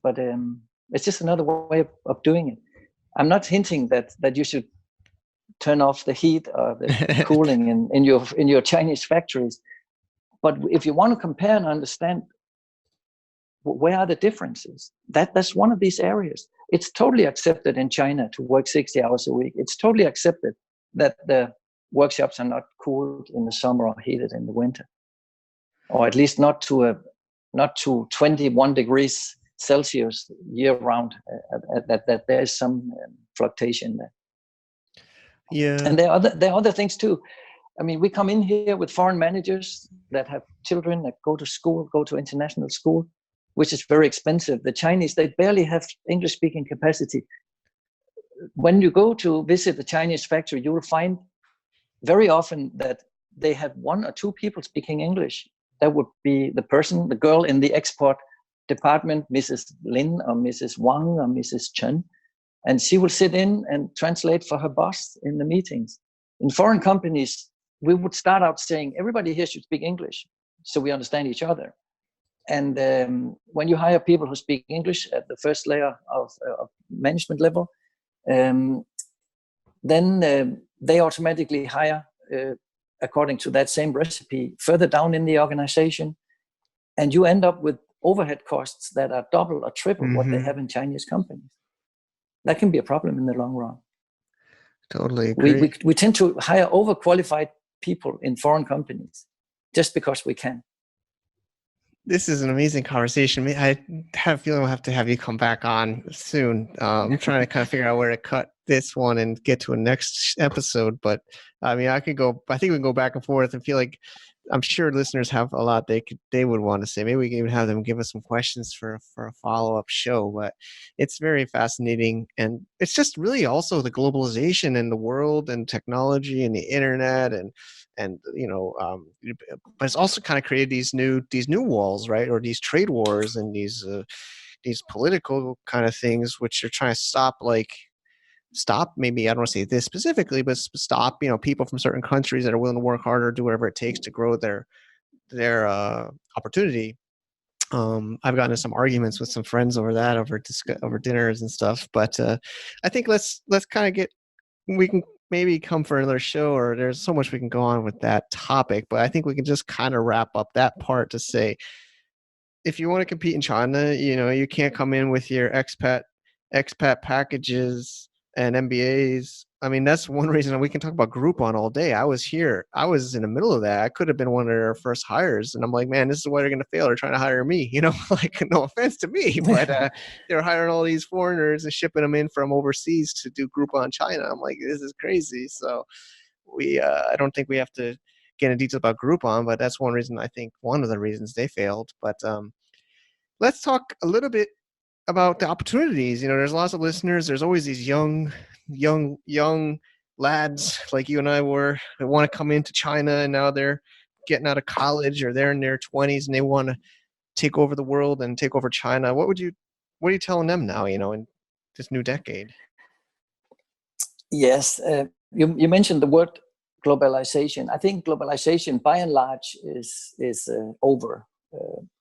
C: But it's just another way of doing it. I'm not hinting that you should turn off the heat or the cooling in your Chinese factories. But if you want to compare and understand where are the differences, that's one of these areas. It's totally accepted in China to work 60 hours a week. It's totally accepted that the workshops are not cooled in the summer or heated in the winter, or at least not to 21 degrees Celsius year round. That there is some fluctuation there.
A: Yeah.
C: And there are other things too. I mean, we come in here with foreign managers that have children that go to international school, which is very expensive. The Chinese, they barely have English-speaking capacity. When you go to visit the Chinese factory, you will find very often that they have 1 or 2 people speaking English. That would be the girl in the export department, Mrs. Lin or Mrs. Wang or Mrs. Chen. And she will sit in and translate for her boss in the meetings. In foreign companies, we would start out saying, everybody here should speak English so we understand each other. And when you hire people who speak English at the first layer of management level, then they automatically hire according to that same recipe further down in the organization. And you end up with overhead costs that are double or triple what they have in Chinese companies. That can be a problem in the long run.
A: Totally agree.
C: We tend to hire overqualified people in foreign companies just because we can.
A: This is an amazing conversation. I have a feeling we'll have to have you come back on soon. I'm trying to kind of figure out where to cut this one and get to a next episode. But I mean, I think we can go back and forth and feel like I'm sure listeners have a lot they would want to say. Maybe we can even have them give us some questions for a follow-up show. But it's very fascinating. And it's just really also the globalization in the world and technology and the internet and but it's also kind of created these new walls, right? Or these trade wars and these political kind of things, which are trying to stop, maybe I don't want to say this specifically, but stop, people from certain countries that are willing to work harder, do whatever it takes to grow their opportunity. I've gotten into some arguments with some friends over that, over dinners and stuff. But I think let's kind of we can maybe come for another show, or there's so much we can go on with that topic. But I think we can just kind of wrap up that part to say, if you want to compete in China, you can't come in with your expat packages and MBAs. I mean, that's one reason. We can talk about Groupon all day. I was in the middle of that. I could have been one of their first hires. And I'm like, man, this is why they're going to fail. They're trying to hire me, like, no offense to me, but they're hiring all these foreigners and shipping them in from overseas to do Groupon China. I'm like, this is crazy. So I don't think we have to get into detail about Groupon, but that's one reason, I think one of the reasons they failed. But let's talk a little bit about the opportunities. There's lots of listeners. There's always these young lads like you and I were that want to come into China, and now they're getting out of college or they're in their 20s and they want to take over the world and take over China. What are you telling them now, in this new decade?
C: Yes, you mentioned the word globalization. I think globalization by and large is over.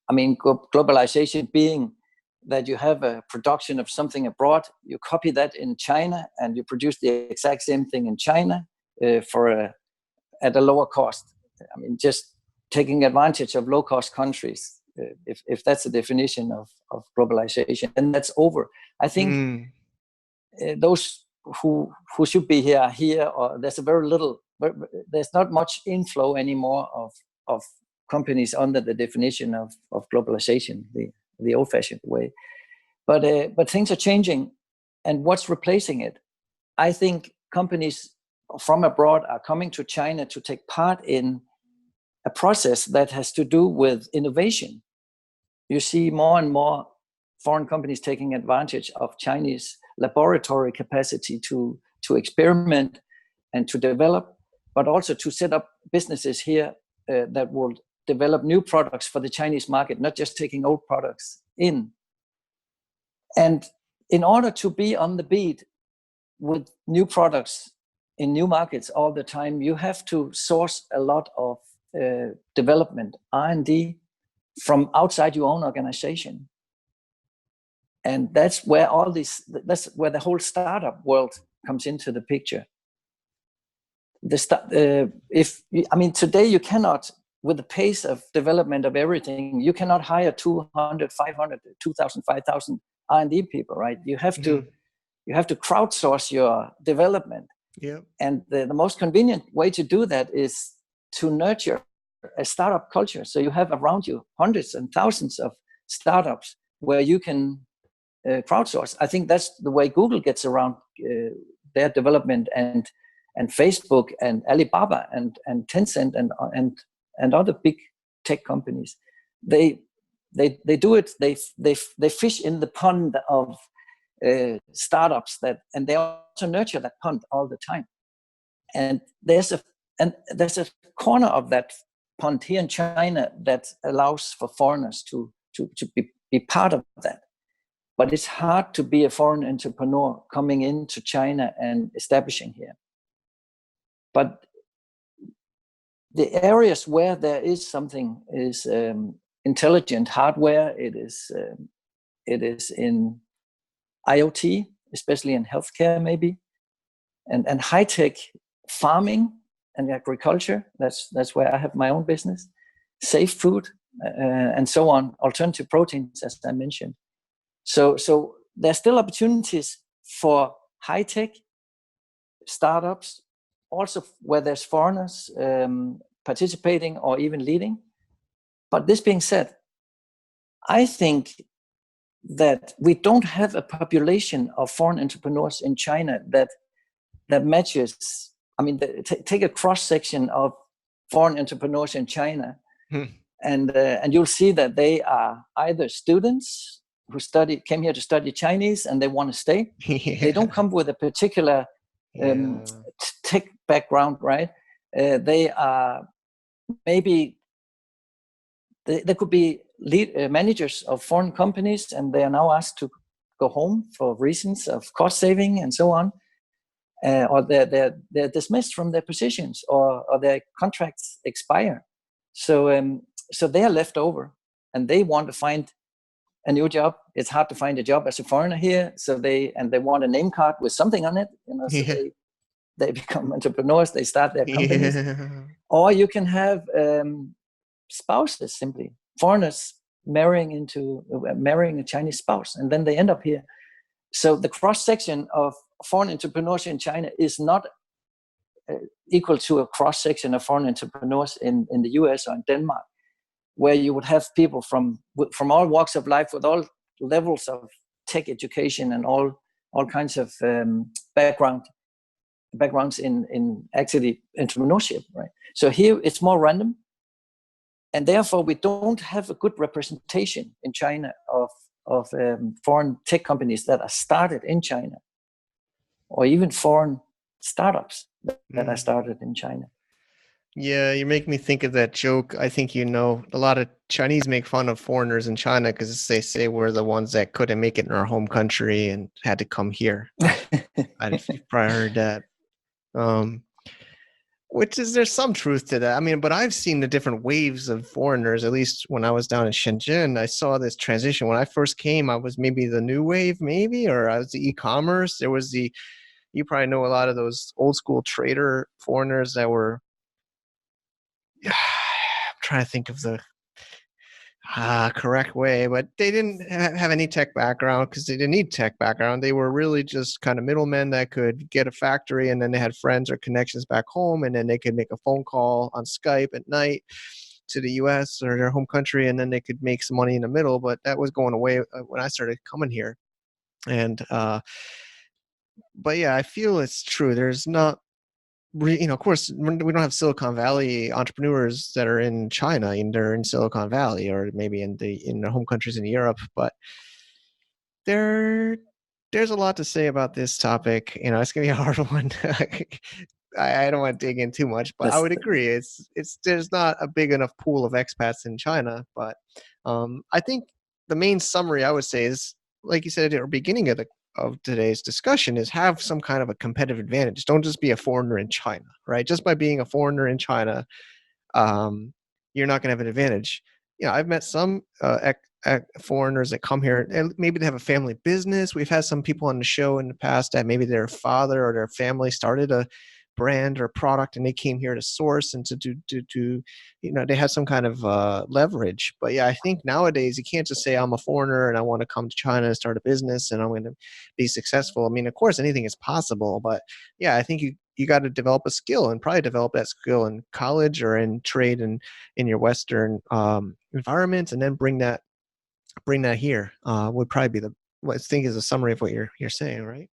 C: I mean, globalization being that you have a production of something abroad, you copy that in China, and you produce the exact same thing in China at a lower cost. I mean, just taking advantage of low-cost countries, if that's the definition of globalization, and that's over. I think those who should be here are here, or there's there's not much inflow anymore of companies under the definition of globalization, the old-fashioned way. But things are changing, and what's replacing it? I think companies from abroad are coming to China to take part in a process that has to do with innovation. You see more and more foreign companies taking advantage of Chinese laboratory capacity to experiment and to develop, but also to set up businesses here that will develop new products for the Chinese market, not just taking old products in. And in order to be on the beat with new products in new markets all the time, you have to source a lot of development, R&D, from outside your own organization. And that's where that's where the whole startup world comes into the picture. Today you cannot, with the pace of development of everything, you cannot hire 200, 500, 2,000, 5,000 R&D people, right? You have to crowdsource your development.
A: Yeah.
C: And the most convenient way to do that is to nurture a startup culture. So you have around you hundreds and thousands of startups where you can crowdsource. I think that's the way Google gets around their development, and Facebook and Alibaba and Tencent and other big tech companies. They do it. They fish in the pond of startups and they also nurture that pond all the time. And there's a corner of that pond here in China that allows for foreigners to be part of that. But it's hard to be a foreign entrepreneur coming into China and establishing here. But the areas where there is something is intelligent hardware. It is in IoT, especially in healthcare, maybe, and high tech farming and agriculture. That's where I have my own business. Safe food and so on. Alternative proteins, as I mentioned. So there's still opportunities for high tech startups, also where there's foreigners participating or even leading. But this being said, I think that we don't have a population of foreign entrepreneurs in China that matches. I mean, take a cross section of foreign entrepreneurs in China, and you'll see that they are either students who came here to study Chinese and they want to stay.
A: Yeah.
C: They don't come with a particular tech background, right? They are maybe they could be managers of foreign companies, and they are now asked to go home for reasons of cost saving and so on, or they're dismissed from their positions, or their contracts expire. So they are left over, and they want to find a new job. It's hard to find a job as a foreigner here, so they want a name card with something on it, so they become entrepreneurs. They start their companies, or you can have spouses, simply foreigners marrying a Chinese spouse, and then they end up here. So the cross section of foreign entrepreneurs in China is not equal to a cross section of foreign entrepreneurs in the US or in Denmark, where you would have people from all walks of life, with all levels of tech education and all kinds of backgrounds in actually entrepreneurship, right? So here it's more random, and therefore we don't have a good representation in China of foreign tech companies that are started in China, or even foreign startups that are started in China.
A: Yeah, you make me think of that joke. I think a lot of Chinese make fun of foreigners in China because they say we're the ones that couldn't make it in our home country and had to come here. You've probably heard that. There's some truth to that. I mean, but I've seen the different waves of foreigners. At least when I was down in Shenzhen, I saw this transition. When I first came, I was maybe the new wave, or I was the e-commerce. There was you probably know a lot of those old school trader foreigners that were, I'm trying to think of the correct way, but they didn't have any tech background because they didn't need tech background. They were really just kind of middlemen that could get a factory, and then they had friends or connections back home, and then they could make a phone call on Skype at night to the US or their home country, and then they could make some money in the middle. But that was going away when I started coming here. And but yeah, I feel it's true. There's not, of course, we don't have Silicon Valley entrepreneurs that are in China, and they're in Silicon Valley, or maybe in their home countries in Europe. But there's a lot to say about this topic. It's gonna be a hard one. I don't want to dig in too much, but I would agree. There's not a big enough pool of expats in China. But I think the main summary I would say is, like you said at the beginning of today's discussion, is have some kind of a competitive advantage. Don't just be a foreigner in China, right? Just by being a foreigner in China, you're not going to have an advantage. I've met some foreigners that come here, and maybe they have a family business. We've had some people on the show in the past that maybe their father or their family started a brand or product, and they came here to source and to they have some kind of leverage. But yeah, I think nowadays you can't just say I'm a foreigner and I want to come to China and start a business and I'm going to be successful. I mean, of course, anything is possible, but yeah, I think you got to develop a skill, and probably develop that skill in college or in trade and in your Western environment, and then bring that here. Would probably be what I think is a summary of what you're saying, right?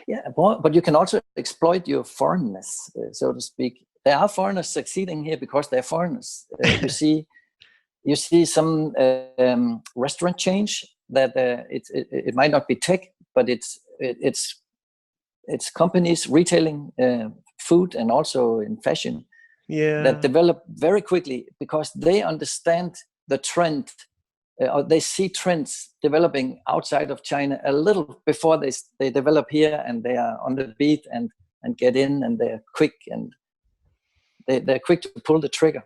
C: Yeah, but you can also exploit your foreignness, so to speak. There are foreigners succeeding here because they're foreigners. You see some restaurant change that it might not be tech, but it's companies retailing food and also in fashion that develop very quickly because they understand the trend. Or they see trends developing outside of China a little before they develop here, and they are on the beat and get in, and they're quick, and they're quick to pull the trigger.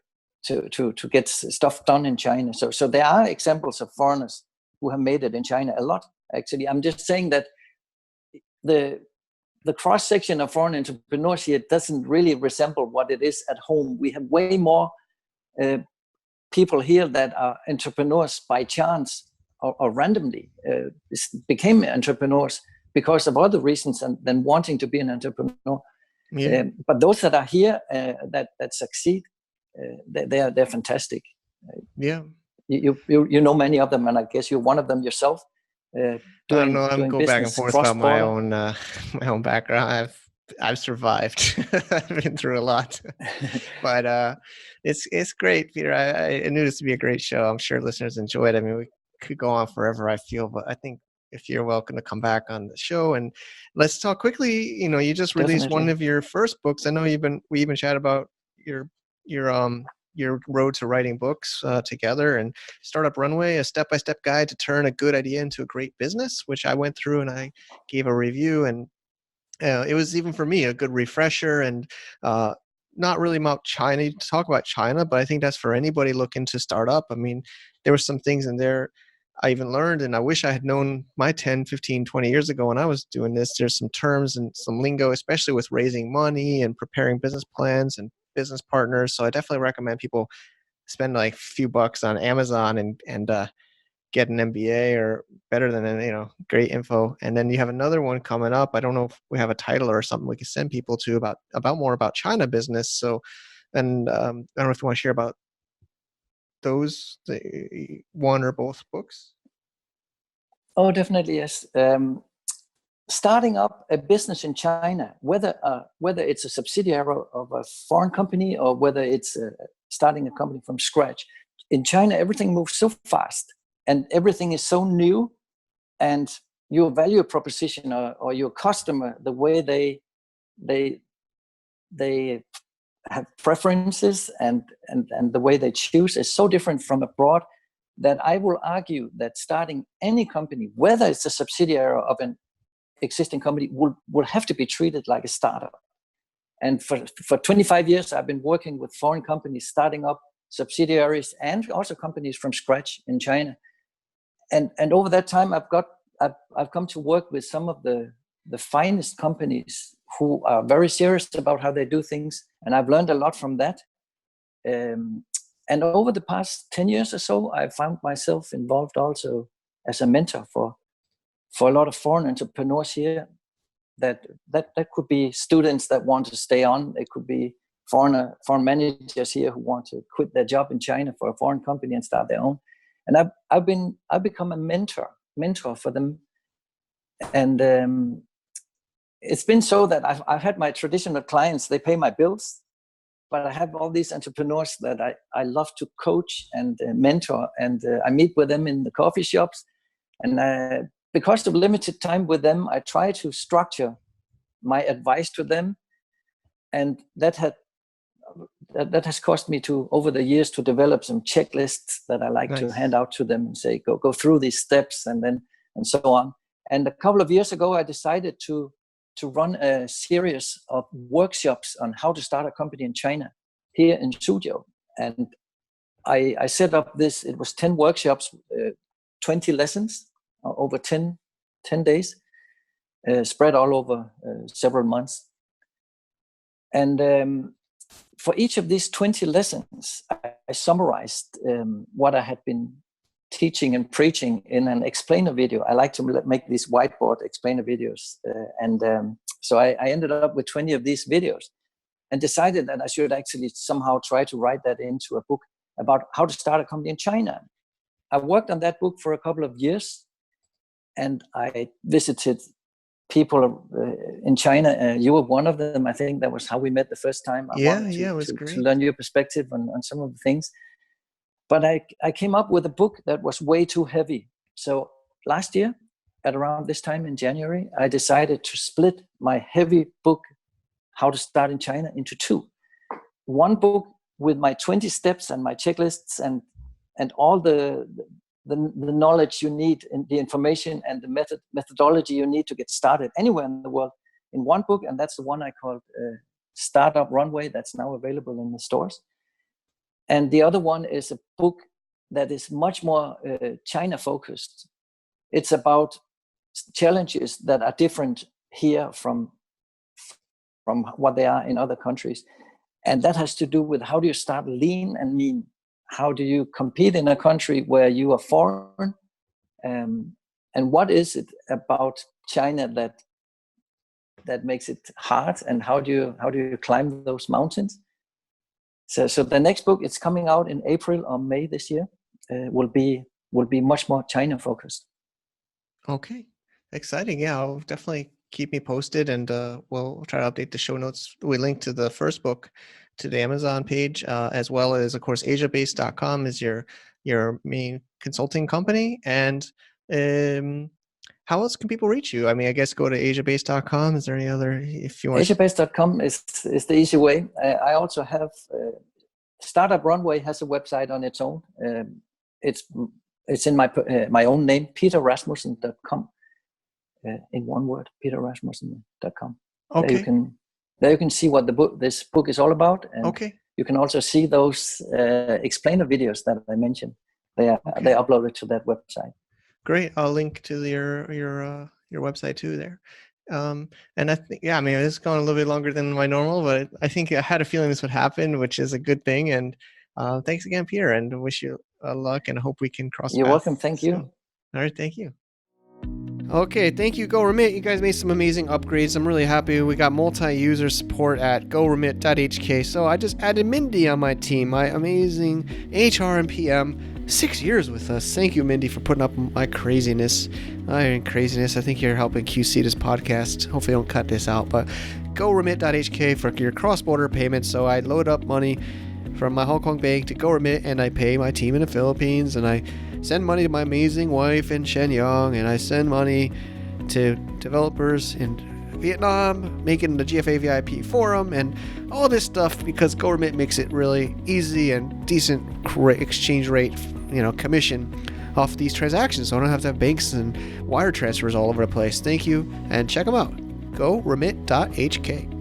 C: to get stuff done in China. So there are examples of foreigners who have made it in China a lot. Actually, I'm just saying that the cross section of foreign entrepreneurs here doesn't really resemble what it is at home. We have way more people here that are entrepreneurs by chance or randomly became entrepreneurs because of other reasons than wanting to be an entrepreneur.
A: Yeah.
C: But those that are here that succeed, they're fantastic.
A: Yeah.
C: You know many of them, and I guess you're one of them yourself.
A: I don't know. I'm go back and forth about my own background. I've survived. I've been through a lot, but it's great, Peter. I knew this would be a great show. I'm sure listeners enjoy it. I mean, we could go on forever, I feel, but I think if you're welcome to come back on the show and let's talk quickly. You know, you just released one of your first books. I know we even chatted about your road to writing books together, and Startup Runway, a step-by-step guide to turn a good idea into a great business, which I went through and I gave a review, and it was even for me a good refresher, and not really about China to talk about China, but I think that's for anybody looking to start up. I mean, there were some things in there I even learned, and I wish I had known my 10, 15, 20 years ago when I was doing this. There's some terms and some lingo, especially with raising money and preparing business plans and business partners. So I definitely recommend people spend like a few bucks on Amazon and get an MBA or better than, great info. And then you have another one coming up. I don't know if we have a title or something we can send people to about more about China business. So, and I don't know if you want to share about those, one or both books.
C: Oh, definitely, yes. Starting up a business in China, whether it's a subsidiary of a foreign company or whether it's starting a company from scratch, in China everything moves so fast and everything is so new, and your value proposition or your customer, the way they have preferences and the way they choose is so different from abroad that I will argue that starting any company, whether it's a subsidiary of an existing company, will have to be treated like a startup. And for 25 years, I've been working with foreign companies, starting up subsidiaries and also companies from scratch in China. And over that time, I've come to work with some of the finest companies who are very serious about how they do things, and I've learned a lot from that. And over the past 10 years or so, I found myself involved also as a mentor for a lot of foreign entrepreneurs here. That could be students that want to stay on. It could be foreign managers here who want to quit their job in China for a foreign company and start their own. And I've become a mentor for them. And it's been so that I've had my traditional clients, they pay my bills, but I have all these entrepreneurs that I love to coach and mentor, and I meet with them in the coffee shops. And because of limited time with them, I try to structure my advice to them, and that has cost me over the years to develop some checklists that I like to hand out to them and say, go through these steps and so on. And a couple of years ago, I decided to run a series of workshops on how to start a company in China here in Suzhou. And I set up this, it was 10 workshops, 20 lessons over 10 days, spread all over several months. And for each of these 20 lessons, I summarized what I had been teaching and preaching in an explainer video. I like to make these whiteboard explainer videos. So I ended up with 20 of these videos and decided that I should actually somehow try to write that into a book about how to start a company in China. I worked on that book for a couple of years, and I visited people in China. You were one of them. I think that was how we met the first time. I wanted
A: it was great
C: to learn your perspective on some of the things. But I came up with a book that was way too heavy. So last year, at around this time in January, I decided to split my heavy book, How to Start in China, into two. One book with my 20 steps and my checklists and all the knowledge you need and the information and the methodology you need to get started anywhere in the world in one book. And that's the one I called Startup Runway, that's now available in the stores. And the other one is a book that is much more China focused. It's about challenges that are different here from what they are in other countries. And that has to do with how do you start lean and mean? How do you compete in a country where you are foreign? And what is it about China that makes it hard? And how do you climb those mountains? So the next book, it's coming out in April or May this year, will be much more China focused.
A: Okay, exciting. Yeah, I'll definitely keep me posted, and we'll try to update the show notes. We link to the first book to the Amazon page, as well as, of course, asiabase.com is your main consulting company. And how else can people reach you? I mean, I guess go to asiabase.com. Is there any other, if you want?
C: Asiabase.com is the easy way. I also have Startup Runway has a website on its own. It's in my own name, peterrasmussen.com. In one word, peterrasmussen.com.
A: Okay.
C: There you can see what this book is all about, and
A: okay.
C: You can also see those explainer videos that I mentioned. They uploaded to that website.
A: Great. I'll link to your website too there. And I think, yeah, I mean, it's gone a little bit longer than my normal, but I think I had a feeling this would happen, which is a good thing. And thanks again, Peter, and wish you luck, and hope we can cross paths.
C: You're welcome. Thank you.
A: All right. Thank you. Okay, thank you, GoRemit. You guys made some amazing upgrades. I'm really happy. We got multi-user support at goremit.hk. So I just added Mindy on my team, my amazing HR and PM. 6 years with us. Thank you, Mindy, for putting up my craziness. I think you're helping QC this podcast. Hopefully, I don't cut this out. But goremit.hk for your cross-border payments. So I load up money from my Hong Kong bank to GoRemit, and I pay my team in the Philippines, and I send money to my amazing wife in Shenyang, and I send money to developers in Vietnam, making the GFA VIP forum, and all this stuff because GoRemit makes it really easy and decent exchange rate, commission off these transactions, so I don't have to have banks and wire transfers all over the place. Thank you, and check them out. GoRemit.hk.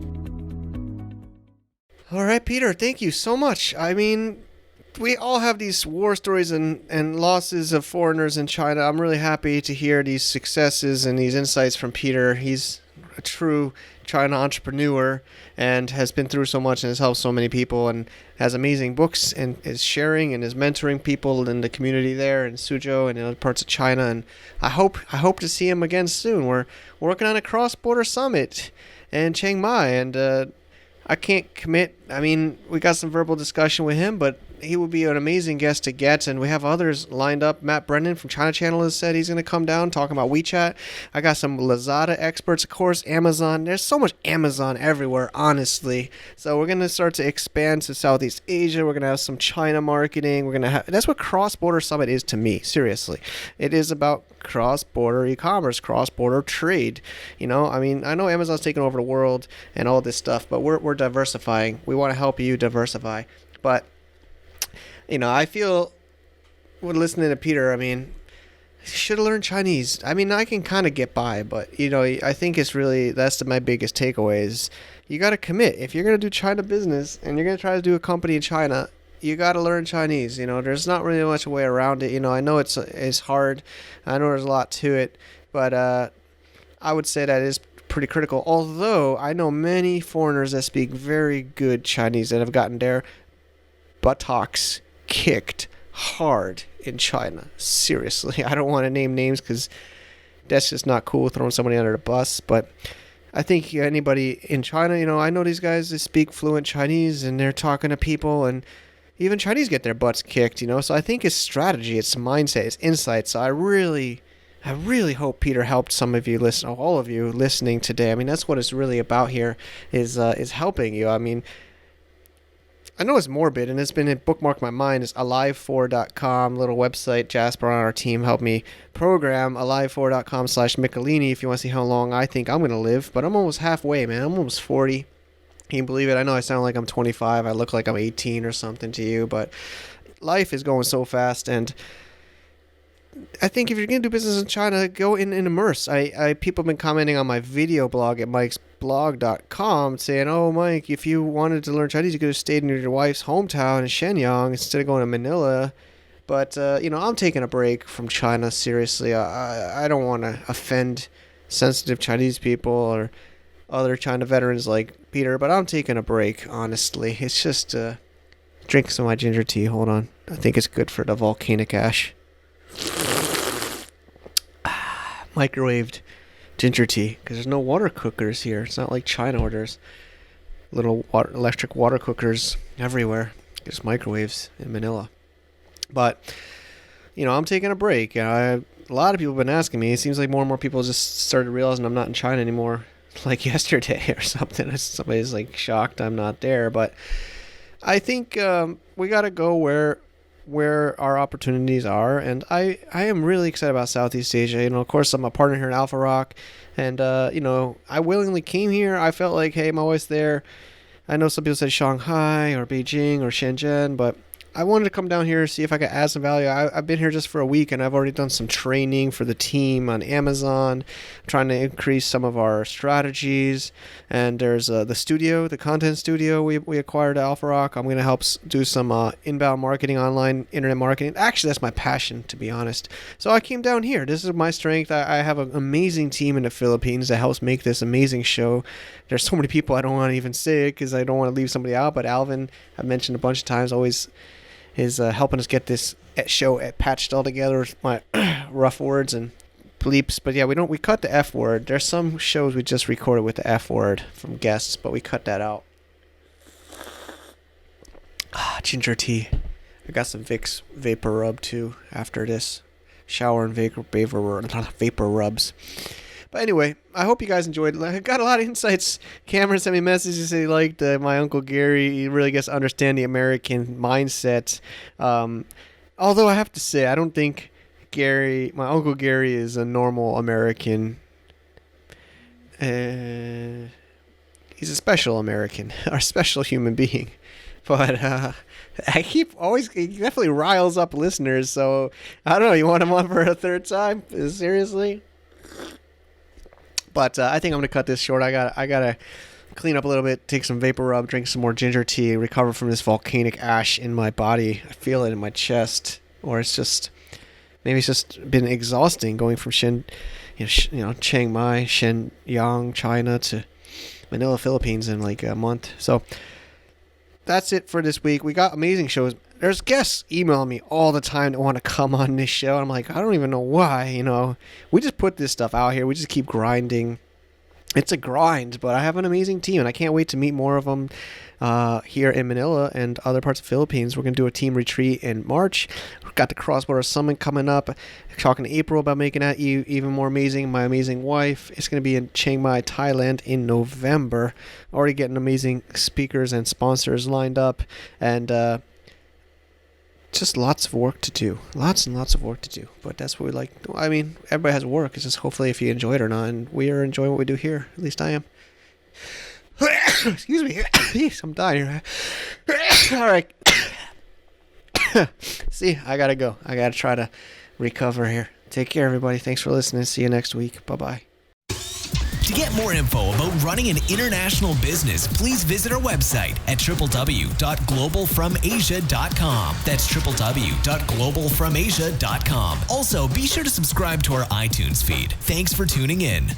A: All right, Peter, thank you so much. I mean, we all have these war stories and losses of foreigners in China. I'm really happy to hear these successes and these insights from Peter. He's a true China entrepreneur and has been through so much and has helped so many people and has amazing books and is sharing and is mentoring people in the community there in Suzhou and in other parts of China. And I hope to see him again soon. We're working on a cross-border summit in Chiang Mai, and I can't commit. I mean, we got some verbal discussion with him, but he would be an amazing guest to get, and we have others lined up. Matt Brennan from China Channel has said he's going to come down talking about WeChat. I got some Lazada experts, of course, Amazon. There's so much Amazon everywhere, honestly. So we're going to start to expand to Southeast Asia. We're going to have some China marketing. That's what Cross-Border Summit is to me, seriously. It is about cross-border e-commerce, cross-border trade. I mean, I know Amazon's taking over the world and all this stuff, but we're diversifying. We want to help you diversify. But I feel when listening to Peter, I mean, should have learned Chinese. I mean, I can kind of get by, but, I think that's my biggest takeaway is you got to commit. If you're going to do China business and you're going to try to do a company in China, you got to learn Chinese. There's not really much way around it. I know it's hard. I know there's a lot to it, but I would say that is pretty critical. Although I know many foreigners that speak very good Chinese that have gotten their buttocks kicked hard in China. Seriously, I don't want to name names because that's just not cool, throwing somebody under the bus. But I think anybody in China, I know these guys that speak fluent Chinese and they're talking to people, and even Chinese get their butts kicked, So I think it's strategy, it's mindset, it's insight. So I really hope Peter helped some of you all of you listening today. I mean, that's what it's really about here is helping you. I mean, I know it's morbid, and it's been bookmarked my mind. It's alive4.com, little website. Jasper on our team helped me program alive4.com/Michelini if you want to see how long I think I'm going to live. But I'm almost halfway, man. I'm almost 40. Can you believe it? I know I sound like I'm 25. I look like I'm 18 or something to you, but life is going so fast, and I think if you're going to do business in China, go in and immerse. People have been commenting on my video blog at mikesblog.com saying, oh, Mike, if you wanted to learn Chinese, you could have stayed in your wife's hometown in Shenyang instead of going to Manila. But, I'm taking a break from China, seriously. I don't want to offend sensitive Chinese people or other China veterans like Peter, but I'm taking a break, honestly. It's just, drink some of my ginger tea. Hold on. I think it's good for the volcanic ash. Microwaved ginger tea, because there's no water cookers here. It's not like China where there's little electric water cookers everywhere. There's microwaves in Manila. But, I'm taking a break. A lot of people have been asking me. It seems like more and more people just started realizing I'm not in China anymore, like yesterday or something. Somebody's like shocked I'm not there. But I think we got to go where our opportunities are, and I am really excited about Southeast Asia. Of course, I'm a partner here in Alpha Rock, and I willingly came here. I felt like, hey, my wife's there. I know some people said Shanghai or Beijing or Shenzhen, but I wanted to come down here, see if I could add some value. I've been here just for a week, and I've already done some training for the team on Amazon, trying to increase some of our strategies. And there's the studio, the content studio we acquired at Alpha Rock. I'm going to help do some inbound marketing, online internet marketing. Actually, that's my passion, to be honest. So I came down here. This is my strength. I have an amazing team in the Philippines that helps make this amazing show. There's so many people I don't want to even say it because I don't want to leave somebody out. But Alvin, I've mentioned a bunch of times, always is helping us get this show patched all together with my rough words and bleeps. But yeah, we cut the F word. There's some shows we just recorded with the F word from guests, but we cut that out. Ginger tea. I got some Vicks vapor rub too after this shower and vapor rubs. But anyway, I hope you guys enjoyed. I got a lot of insights. Cameron sent me messages that he liked my Uncle Gary. He really gets to understand the American mindset. Although I have to say, I don't think my Uncle Gary is a normal American. He's a special American, or a special human being. But he definitely riles up listeners. So I don't know. You want him on for a third time? Seriously? But I think I'm gonna cut this short. I gotta clean up a little bit, take some vapor rub, drink some more ginger tea, recover from this volcanic ash in my body. I feel it in my chest, or maybe it's just been exhausting going from Chiang Mai, Shenyang, China to Manila, Philippines in like a month. So that's it for this week. We got amazing shows. There's guests emailing me all the time that want to come on this show. I'm like, I don't even know why, We just put this stuff out here. We just keep grinding. It's a grind, but I have an amazing team, and I can't wait to meet more of them here in Manila and other parts of the Philippines. We're going to do a team retreat in March. We've got the Cross-Border Summit coming up. Talking to April about making that even more amazing. My amazing wife. It's going to be in Chiang Mai, Thailand in November. Already getting amazing speakers and sponsors lined up, and just lots of work to do. Lots and lots of work to do. But that's what we like. I mean, everybody has work. It's just hopefully if you enjoy it or not. And we are enjoying what we do here. At least I am. Excuse me. I'm dying here. All right. See, I got to go. I got to try to recover here. Take care, everybody. Thanks for listening. See you next week. Bye-bye.
B: To get more info about running an international business, please visit our website at www.globalfromasia.com. That's www.globalfromasia.com. Also, be sure to subscribe to our iTunes feed. Thanks for tuning in.